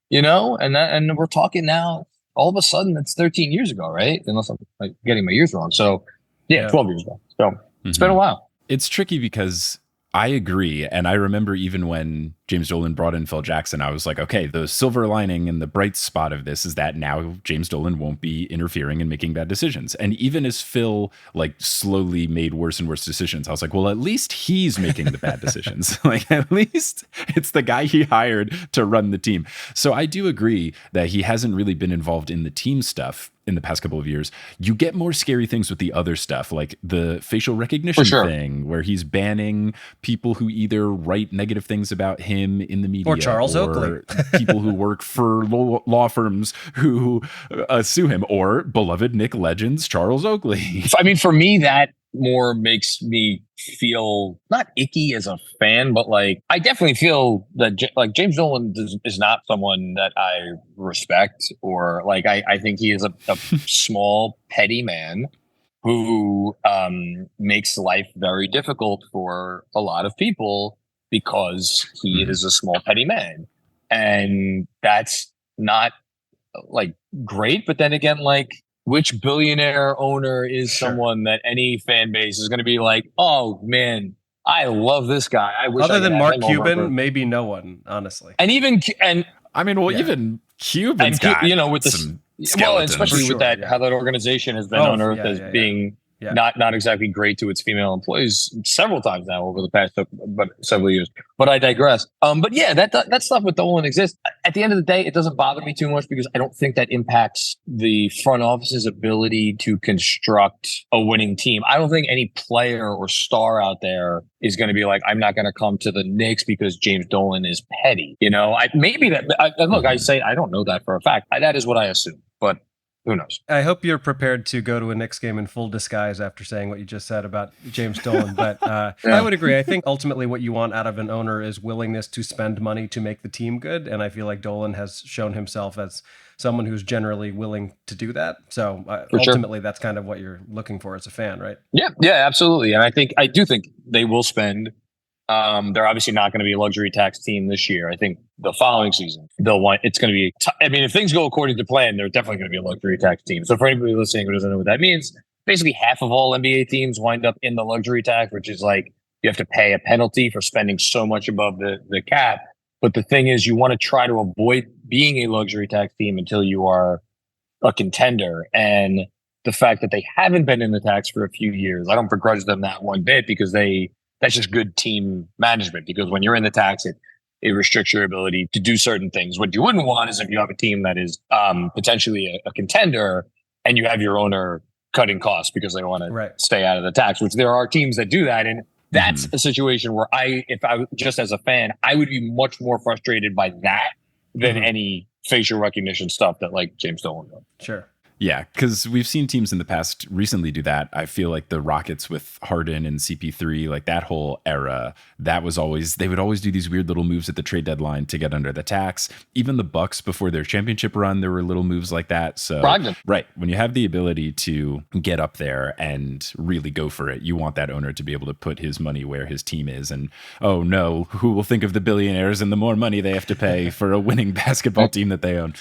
and we're talking now, all of a sudden it's 13 years ago, right? Unless I'm getting my years wrong. So 12 years ago. So it's been a while. It's tricky because I agree. And I remember even when James Dolan brought in Phil Jackson, I was like, okay, the silver lining and the bright spot of this is that now James Dolan won't be interfering and making bad decisions. And even as Phil slowly made worse and worse decisions, I was like, well, at least he's making the bad decisions. At least it's the guy he hired to run the team. So I do agree that he hasn't really been involved in the team stuff in the past couple of years. You get more scary things with the other stuff, like the facial recognition thing, where he's banning people who either write negative things about him him in the media, or Charles Oakley, people who work for law firms who sue him, or beloved Knick legends Charles Oakley. I mean, for me, that more makes me feel not icky as a fan, but like I definitely feel that like James Dolan is not someone that I respect, or like I think he is a small petty man who makes life very difficult for a lot of people because he is a small petty man, and that's not like great. But then again, like, which billionaire owner is someone that any fan base is going to be like, oh man, I love this guy. I wish other than Mark Cuban, maybe no one, honestly. And even I mean, well, even Cuban's got with some especially with that how that organization has been unearthed as being not exactly great to its female employees several times now over the past several years. But I digress. But yeah, that stuff with Dolan exists. At the end of the day, it doesn't bother me too much because I don't think that impacts the front office's ability to construct a winning team. I don't think any player or star out there is going to be like, I'm not going to come to the Knicks because James Dolan is petty. You know, I say I don't know that for a fact. That is what I assume, but who knows? I hope you're prepared to go to a Knicks game in full disguise after saying what you just said about James Dolan. But I would agree. I think ultimately what you want out of an owner is willingness to spend money to make the team good. And I feel like Dolan has shown himself as someone who's generally willing to do that. So ultimately, that's kind of what you're looking for as a fan, right? Yeah, absolutely. And I do think they will spend. They're obviously not going to be a luxury tax team this year. I think the following season, it's going to be, if things go according to plan, they're definitely going to be a luxury tax team. So for anybody listening who doesn't know what that means, basically half of all NBA teams wind up in the luxury tax, which is like you have to pay a penalty for spending so much above the cap. But the thing is, you want to try to avoid being a luxury tax team until you are a contender. And the fact that they haven't been in the tax for a few years, I don't begrudge them that one bit because that's just good team management, because when you're in the tax, it restricts your ability to do certain things. What you wouldn't want is if you have a team that is potentially a contender and you have your owner cutting costs because they want to stay out of the tax, which there are teams that do that. And that's a situation where if I just as a fan, I would be much more frustrated by that than any facial recognition stuff that like James Dolan does. Sure. Yeah, because we've seen teams in the past recently do that. I feel like the Rockets with Harden and CP3, like that whole era, they would always do these weird little moves at the trade deadline to get under the tax. Even the Bucks before their championship run, there were little moves like that. So, right, when you have the ability to get up there and really go for it, you want that owner to be able to put his money where his team is. And oh no, who will think of the billionaires and the more money they have to pay for a winning basketball team that they own?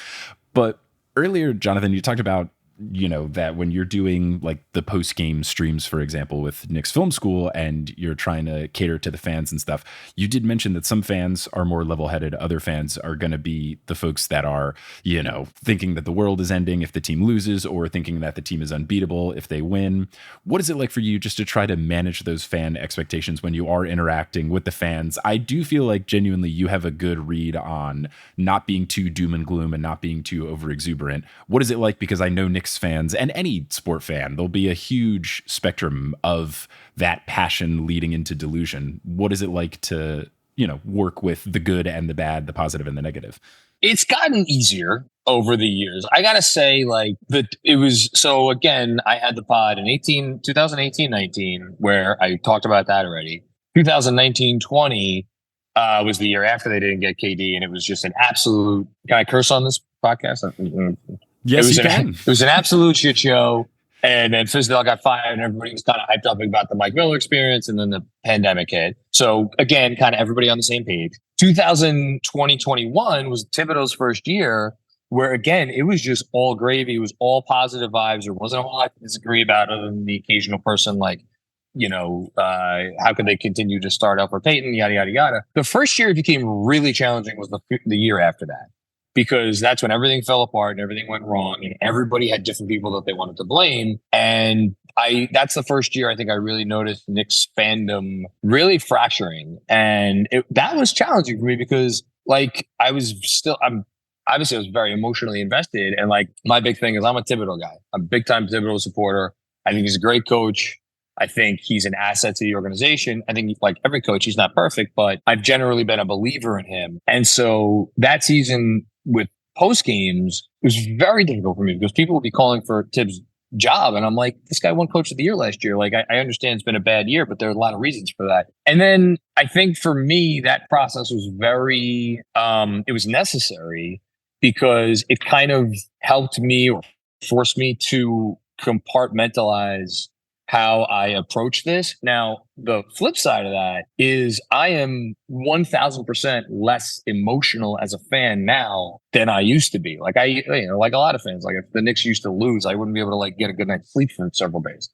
But earlier, Jonathan, you talked about, that when you're doing like the post-game streams, for example, with Knicks Film School, and you're trying to cater to the fans and stuff, you did mention that some fans are more level-headed. Other fans are going to be the folks that are, thinking that the world is ending if the team loses, or thinking that the team is unbeatable if they win. What is it like for you just to try to manage those fan expectations when you are interacting with the fans? I do feel like genuinely you have a good read on not being too doom and gloom and not being too over exuberant. What is it like? Because I know Knicks fans and any sport fan, there'll be a huge spectrum of that passion leading into delusion. What is it like to, work with the good and the bad, the positive and the negative? It's gotten easier over the years. I gotta say, so again, I had the pod in 2018-19, where I talked about that already. 2019-20 was the year after they didn't get KD, and it was just an absolute, can I curse on this podcast? Yes, you can. It was an absolute shit show. And then Fizdale got fired and everybody was kind of hyped up about the Mike Miller experience, and then the pandemic hit. So again, kind of everybody on the same page. 2020-21 was Thibodeau's first year, where again, it was just all gravy. It was all positive vibes. There wasn't a whole lot to disagree about other than the occasional person like, how could they continue to start Elfrid Payton, yada, yada, yada. The first year it became really challenging was the year after that, because that's when everything fell apart and everything went wrong and everybody had different people that they wanted to blame. And that's the first year I think I really noticed Knicks fandom really fracturing. And that was challenging for me because I was very emotionally invested. And my big thing is I'm a Thibodeau guy. I'm a big time Thibodeau supporter. I think he's a great coach. I think he's an asset to the organization. I think, like every coach, he's not perfect, but I've generally been a believer in him. And so that season with post games was very difficult for me because people would be calling for Tibbs' job. And I'm like, this guy won coach of the year last year. Like, I understand it's been a bad year, but there are a lot of reasons for that. And then I think for me, that process was very, it was necessary because it kind of helped me or forced me to compartmentalize how I approach this. Now, the flip side of that is I am 1000% less emotional as a fan now than I used to be. Like like a lot of fans, like if the Knicks used to lose, I wouldn't be able to like get a good night's sleep for several days,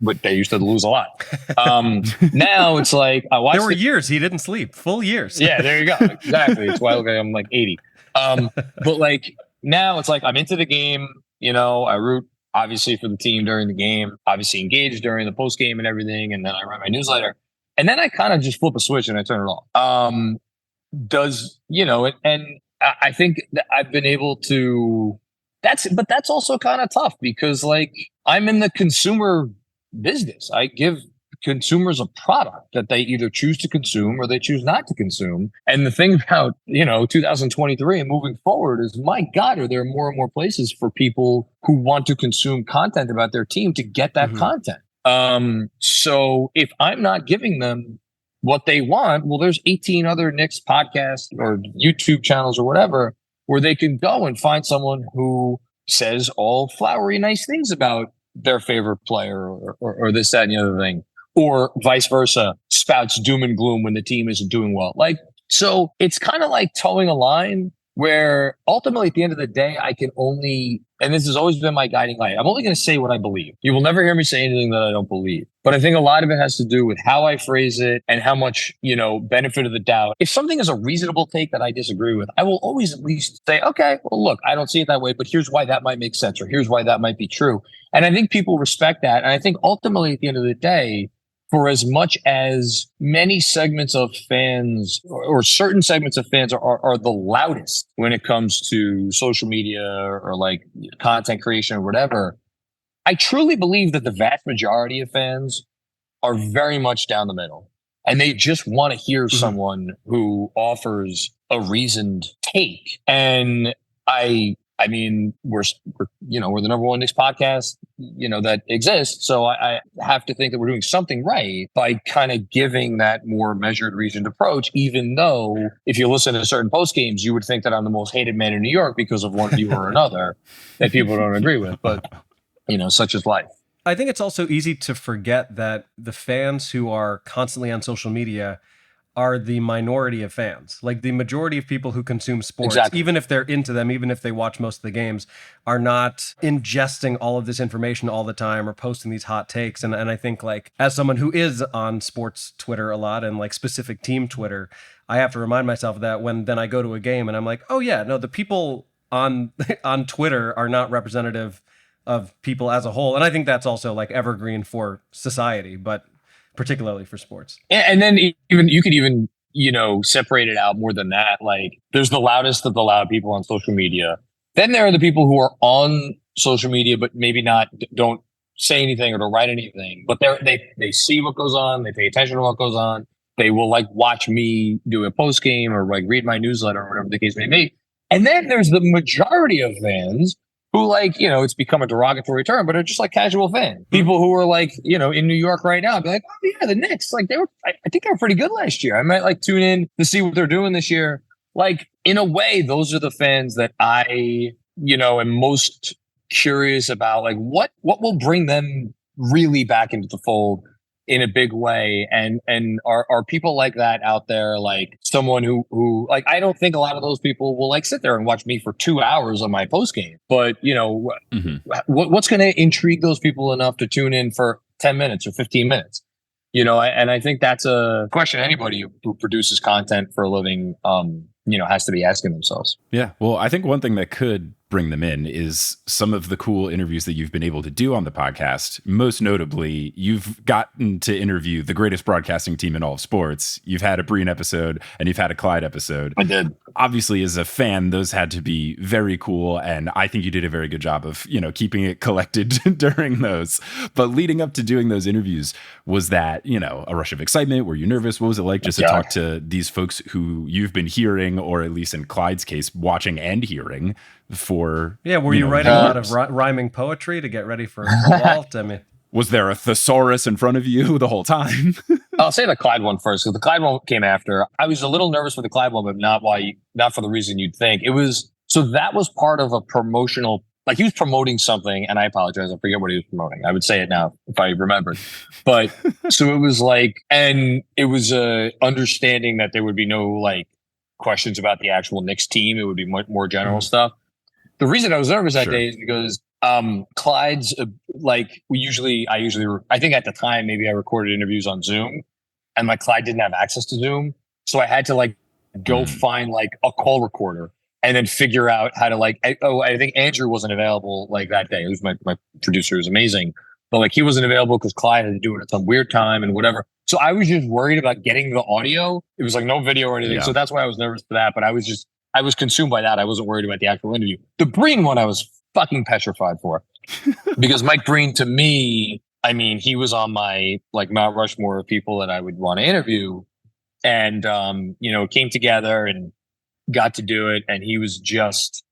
but they used to lose a lot. Now it's like I watched. There were years he didn't sleep, full years. Yeah, there you go. Exactly. It's why I'm like 80. But like now it's like I'm into the game. I root obviously for the team during the game, obviously engaged during the post game and everything. And then I write my newsletter and then I kind of just flip a switch and I turn it off. And I think that I've been able to, but that's also kind of tough because like I'm in the consumer business. I give consumers a product that they either choose to consume or they choose not to consume. And the thing about, 2023 and moving forward is, my God, are there more and more places for people who want to consume content about their team to get that content. So if I'm not giving them what they want, well, there's 18 other Knicks podcasts or YouTube channels or whatever, where they can go and find someone who says all flowery, nice things about their favorite player or this, that, and the other thing. Or vice versa, spouts doom and gloom when the team isn't doing well. Like, so it's kind of like towing a line where ultimately at the end of the day, I can only, and this has always been my guiding light, I'm only going to say what I believe. You will never hear me say anything that I don't believe. But I think a lot of it has to do with how I phrase it and how much, benefit of the doubt. If something is a reasonable take that I disagree with, I will always at least say, okay, well, look, I don't see it that way, but here's why that might make sense, or here's why that might be true. And I think people respect that. And I think ultimately at the end of the day, for as much as many segments of fans or certain segments of fans are the loudest when it comes to social media or like content creation or whatever, I truly believe that the vast majority of fans are very much down the middle. And they just want to hear someone who offers a reasoned take. And I mean, we're the number one Knicks podcast, that exists. So I have to think that we're doing something right by kind of giving that more measured, reasoned approach, even though if you listen to certain post games, you would think that I'm the most hated man in New York because of one view or another that people don't agree with. But, such is life. I think it's also easy to forget that the fans who are constantly on social media are the minority of fans. Like the majority of people who consume sports, even if they're into them, even if they watch most of the games, are not ingesting all of this information all the time or posting these hot takes. And I think like as someone who is on sports Twitter a lot and like specific team Twitter, I have to remind myself that when then I go to a game and I'm like, oh yeah, no, the people on Twitter are not representative of people as a whole. And I think that's also like evergreen for society, but particularly for sports. And then you could even, separate it out more than that. Like there's the loudest of the loud people on social media. Then there are the people who are on social media, but maybe don't say anything or don't write anything, but they see what goes on. They pay attention to what goes on. They will like watch me do a post game or like read my newsletter or whatever the case may be. And then there's the majority of fans who like, it's become a derogatory term, but are just like casual fans. People who are like, in New York right now, be like, oh yeah, the Knicks, like I think they were pretty good last year. I might like tune in to see what they're doing this year. Like in a way, those are the fans that I, am most curious about. Like what will bring them really back into the fold in a big way, and are people like that out there, like someone who like, I don't think a lot of those people will like sit there and watch me for 2 hours on my post game, but what's going to intrigue those people enough to tune in for 10 minutes or 15 minutes, and I think that's a question anybody who produces content for a living has to be asking themselves. Yeah, well, I think one thing that could bring them in is some of the cool interviews that you've been able to do on the podcast. Most notably, you've gotten to interview the greatest broadcasting team in all of sports. You've had a Breen episode and you've had a Clyde episode. I did. Obviously, as a fan, those had to be very cool. And I think you did a very good job of, keeping it collected during those. But leading up to doing those interviews, was that, a rush of excitement? Were you nervous? What was it like just to talk to these folks who you've been hearing, or at least in Clyde's case, watching and hearing for? Yeah, were you writing a lot of rhyming poetry to get ready for Walt? I mean, was there a thesaurus in front of you the whole time? I'll say the Clyde one first, because the Clyde one came after. I was a little nervous for the Clyde one, but not for the reason you'd think. That was part of a promotional, like he was promoting something, and I apologize, I forget what he was promoting. I would say it now if I remembered. But so it was like, and it was understanding that there would be no like questions about the actual Knicks team. It would be much more general stuff. The reason I was nervous that day is because Clyde's I think at the time maybe I recorded interviews on Zoom, and like Clyde didn't have access to Zoom, so I had to like go find like a call recorder and then figure out how to I think Andrew wasn't available like that day. It was my producer, who's amazing, but like he wasn't available because Clyde had to do it at some weird time and whatever. So I was just worried about getting the audio. It was like no video or anything, so that's why I was nervous for that. But I was consumed by that. I wasn't worried about the actual interview. The Breen one I was fucking petrified for because Mike Breen, to me, I mean, he was on my like Mount Rushmore of people that I would want to interview, and came together and got to do it. And he was just,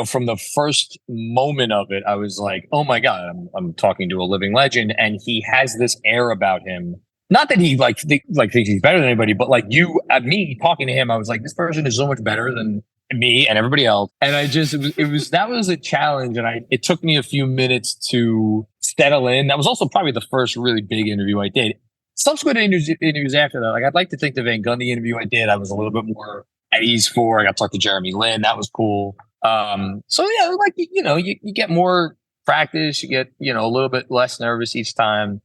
from the first moment of it, I was like, oh my God, I'm talking to a living legend. And he has this air about him. Not that he thinks he's better than anybody, but like me talking to him, I was like, this person is so much better than me and everybody else. And that was a challenge. And it took me a few minutes to settle in. That was also probably the first really big interview I did. Subsequent interviews after that, like I'd like to think the Van Gundy interview I did, I was a little bit more at ease for. I got to talk to Jeremy Lin. That was cool. So yeah, like, you get more practice, you get, a little bit less nervous each time.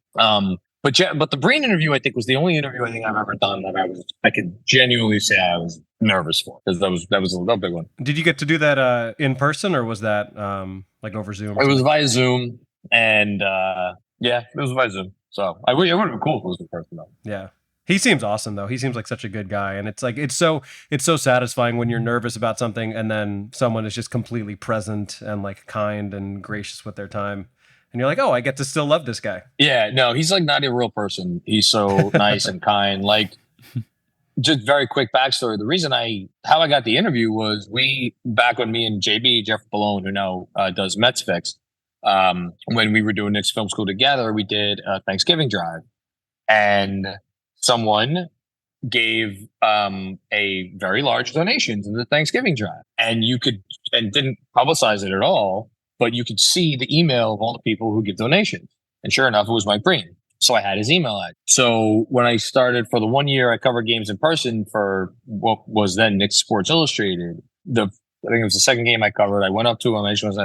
But the Breen interview, I think, was the only interview I think I've ever done that I could genuinely say I was nervous for, because that was a big one. Did you get to do that in person, or was that like over Zoom? It was via Zoom, and it was via Zoom. So it would have been cool if it was in person though. Yeah. He seems awesome though. He seems like such a good guy, and it's like it's so satisfying when you're nervous about something and then someone is just completely present and like kind and gracious with their time. And you're like, oh, I get to still love this guy. Yeah, no, he's like not a real person. He's so nice and kind. Like, just very quick backstory. The reason how I got the interview was back when me and JB, Jeff Balone, who now does Mets Fix, when we were doing Knicks Film School together, we did a Thanksgiving drive. And someone gave a very large donation to the Thanksgiving drive. And didn't publicize it at all. But you could see the email of all the people who give donations. And sure enough, it was Mike Breen. So I had his email ad. So when I started for the 1 year, I covered games in person for what was then Knicks Sports Illustrated. I think it was the second game I covered. I went up to him. I just was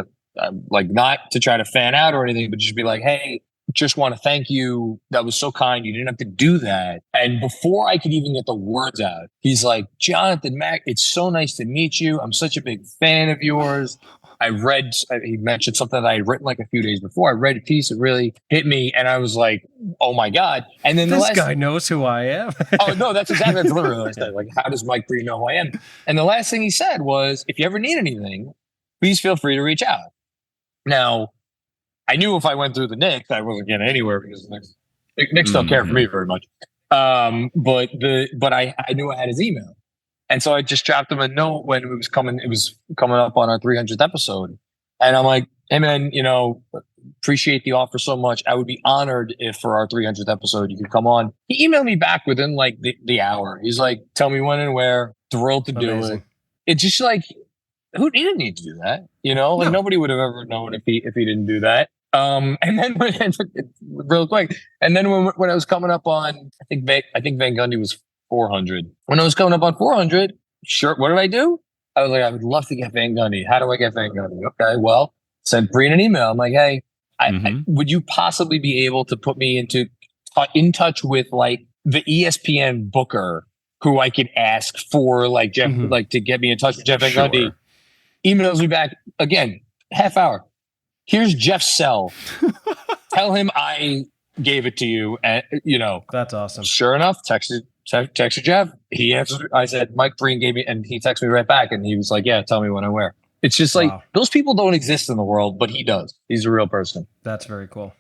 like, not to try to fan out or anything, but just be like, hey, just want to thank you. That was so kind. You didn't have to do that. And before I could even get the words out, he's like, Jonathan Mack, it's so nice to meet you. I'm such a big fan of yours. He mentioned something that I had written like a few days before. I read a piece that really hit me, and I was like, oh my God. And then this guy knows who I am. Oh, no, that's literally what I said. Like, how does Mike Breen know who I am? And the last thing he said was, if you ever need anything, please feel free to reach out. Now, I knew if I went through the Knicks, I wasn't getting anywhere because the Knicks don't care for me very much. But I knew I had his email. And so I just dropped him a note when it was coming up on our 300th episode. And I'm like, hey man, appreciate the offer so much. I would be honored if for our 300th episode, you could come on. He emailed me back within like the hour. He's like, tell me when and where. Thrilled to do it. It's just like, he didn't need to do that. Nobody would have ever known if he didn't do that. And then real quick. And then when I was coming up on, I think Van Gundy was 400. When I was coming up on 400, sure. What did I do? I was like, I would love to get Van Gundy. How do I get Van Gundy? Okay, well, sent Breen an email. I'm like, hey, would you possibly be able to put me in touch with like the ESPN booker who I could ask for like Jeff, like to get me in touch with Jeff Van Gundy? emails me back again, half hour. Here's Jeff's cell. Tell him I gave it to you. And, that's awesome. Sure enough, texted Jeff. He answered. I said, Mike Breen gave me, and he texted me right back. And he was like, yeah, tell me when I wear. It's just like, those people don't exist in the world, but he does. He's a real person. That's very cool.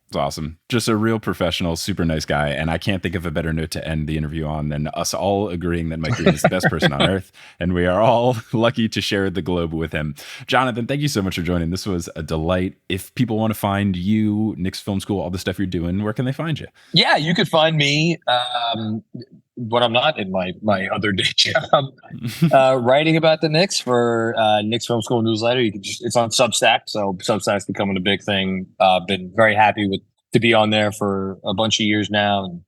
It's awesome. Just a real professional, super nice guy. And I can't think of a better note to end the interview on than us all agreeing that Mike Green is the best person on earth. And we are all lucky to share the globe with him. Jonathan, thank you so much for joining. This was a delight. If people want to find you, Knicks Film School, all the stuff you're doing, where can they find you? Yeah, you could find me when I'm not in my other day job, writing about the Knicks for Knicks Film School newsletter. It's on Substack, so Substack's becoming a big thing. Been very happy to be on there for a bunch of years now, and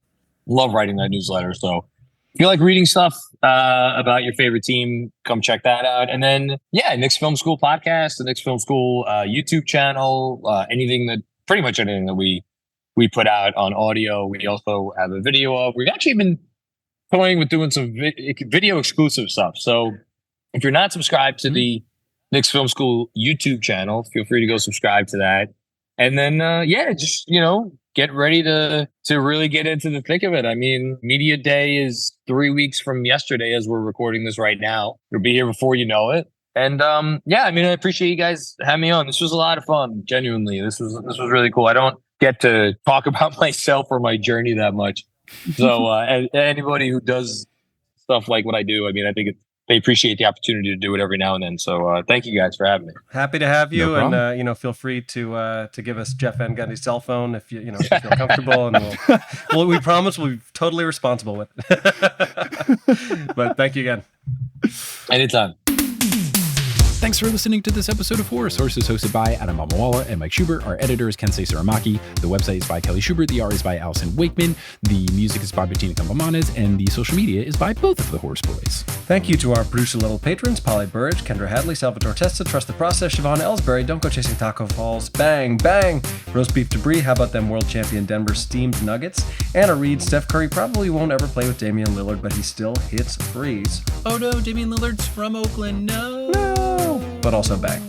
love writing that newsletter. So if you like reading stuff about your favorite team, come check that out. And then Knicks Film School podcast, the Knicks Film School YouTube channel, pretty much anything that we put out on audio. We also have a video of. We've actually been toying with doing some video exclusive stuff. So if you're not subscribed to the Knicks Film School YouTube channel, feel free to go subscribe to that. And then, just, get ready to really get into the thick of it. I mean, Media Day is 3 weeks from yesterday as we're recording this right now. It'll be here before you know it. And I appreciate you guys having me on. This was a lot of fun. Genuinely, this was really cool. I don't get to talk about myself or my journey that much. So anybody who does stuff like what I do, I mean, I think they appreciate the opportunity to do it every now and then. So thank you guys for having me. Happy to have you. No and, feel free to give us Jeff Van Gundy's cell phone if you feel comfortable. And we promise we'll be totally responsible with it. But thank you again. Anytime. Thanks for listening to this episode of Horse. Horse is hosted by Adam Mamawala and Mike Schubert. Our editor is Kensei Saramaki. The website is by Kelly Schubert. The art is by Allison Wakeman. The music is by Bettina Campamanes. And the social media is by both of the Horse Boys. Thank you to our producer-level patrons, Polly Burridge, Kendra Hadley, Salvatore Testa, Trust the Process, Siobhan Ellsbury, Don't Go Chasing Taco Falls, Bang, Bang, Roast Beef Debris, How About Them World Champion Denver Steamed Nuggets, Anna Reed, Steph Curry probably won't ever play with Damian Lillard, but he still hits threes. Oh no, Damian Lillard's from Oakland, no. But also Bang.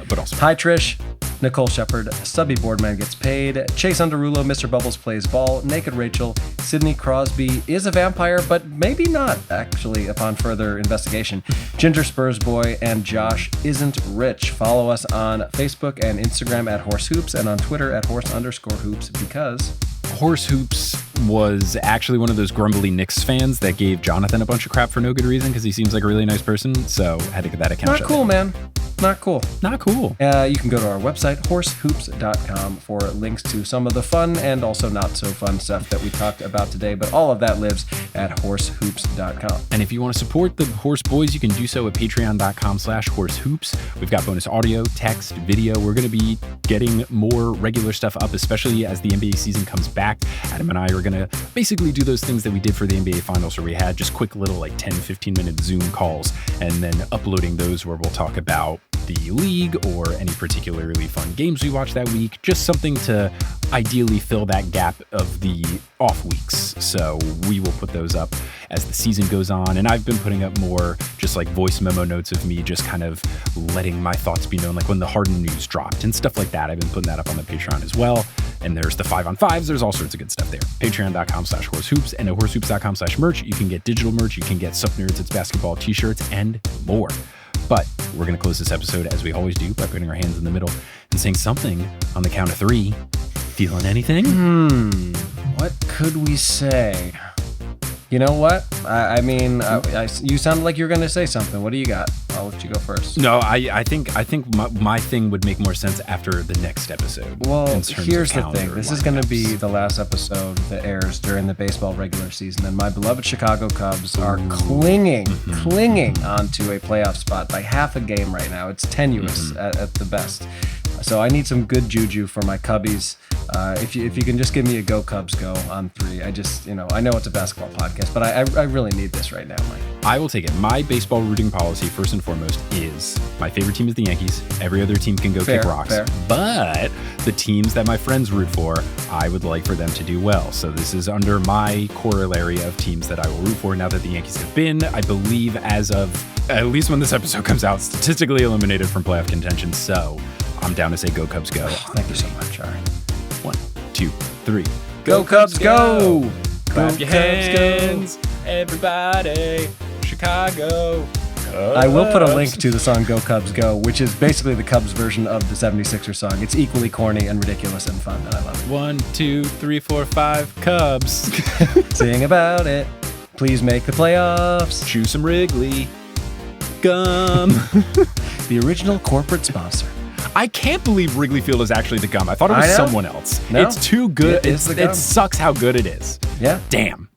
Hi Trish, Nicole Shepard, Stubby Boardman Gets Paid, Chase Underulo, Mr. Bubbles Plays Ball, Naked Rachel, Sidney Crosby is a vampire, but maybe not, actually, upon further investigation. Ginger Spurs Boy, and Josh Isn't Rich. Follow us on Facebook and Instagram at Horse Hoops and on Twitter at Horse_Hoops because Horse Hoops was actually one of those grumbly Knicks fans that gave Jonathan a bunch of crap for no good reason because he seems like a really nice person. So I had to get that account. Not cool, man. Not cool. Not cool. You can go to our website, horsehoops.com, for links to some of the fun and also not so fun stuff that we talked about today. But all of that lives at horsehoops.com. And if you want to support the Horse Boys, you can do so at patreon.com/horsehoops. We've got bonus audio, text, video. We're going to be getting more regular stuff up, especially as the NBA season comes back. Adam and I are going to basically do those things that we did for the NBA Finals, where we had just quick little 10, 15-minute Zoom calls and then uploading those where we'll talk about the league or any particularly fun games we watched that week. Just something to ideally fill that gap of the off weeks. So we will put those up as the season goes on. And I've been putting up more just voice memo notes of me just kind of letting my thoughts be known, when the Harden news dropped and stuff like that. I've been putting that up on the Patreon as well. And there's the 5-on-5s. There's all sorts of good stuff there. Patreon.com/horsehoops and at horsehoops.com/merch. You can get digital merch. You can get Sup Nerds, It's Basketball t-shirts and more. But we're going to close this episode, as we always do, by putting our hands in the middle and saying something on the count of 3. Feeling anything? What could we say? You know what? You sounded like you were going to say something. What do you got? I'll let you go first. No, I think my thing would make more sense after the next episode. Well, here's the thing. This is going to be the last episode that airs during the baseball regular season, and my beloved Chicago Cubs are clinging onto a playoff spot by half a game right now. It's tenuous at the best. So I need some good juju for my Cubbies. If you can just give me a go Cubs go on 3. I just, I know it's a basketball podcast, but I really need this right now, Mike. I will take it. My baseball rooting policy, first and foremost, is my favorite team is the Yankees. Every other team can go kick rocks. Fair. But the teams that my friends root for, I would like for them to do well. So this is under my corollary of teams that I will root for now that the Yankees have been, I believe, as of, at least when this episode comes out, statistically eliminated from playoff contention. So I'm down to say go Cubs go. Thank you so much. All right. 1, 2, 3. Go Cubs go! Clap your hands, everybody. Chicago Cubs. I will put a link to the song Go Cubs Go, which is basically the Cubs version of the 76ers song. It's equally corny and ridiculous and fun, and I love it. 1, 2, 3, 4, 5 Cubs. Sing about it. Please make the playoffs. Chew some Wrigley gum. The original corporate sponsor. I can't believe Wrigley Field is actually the gum. I thought it was someone else. No, it's too good. It sucks how good it is. Yeah. Damn.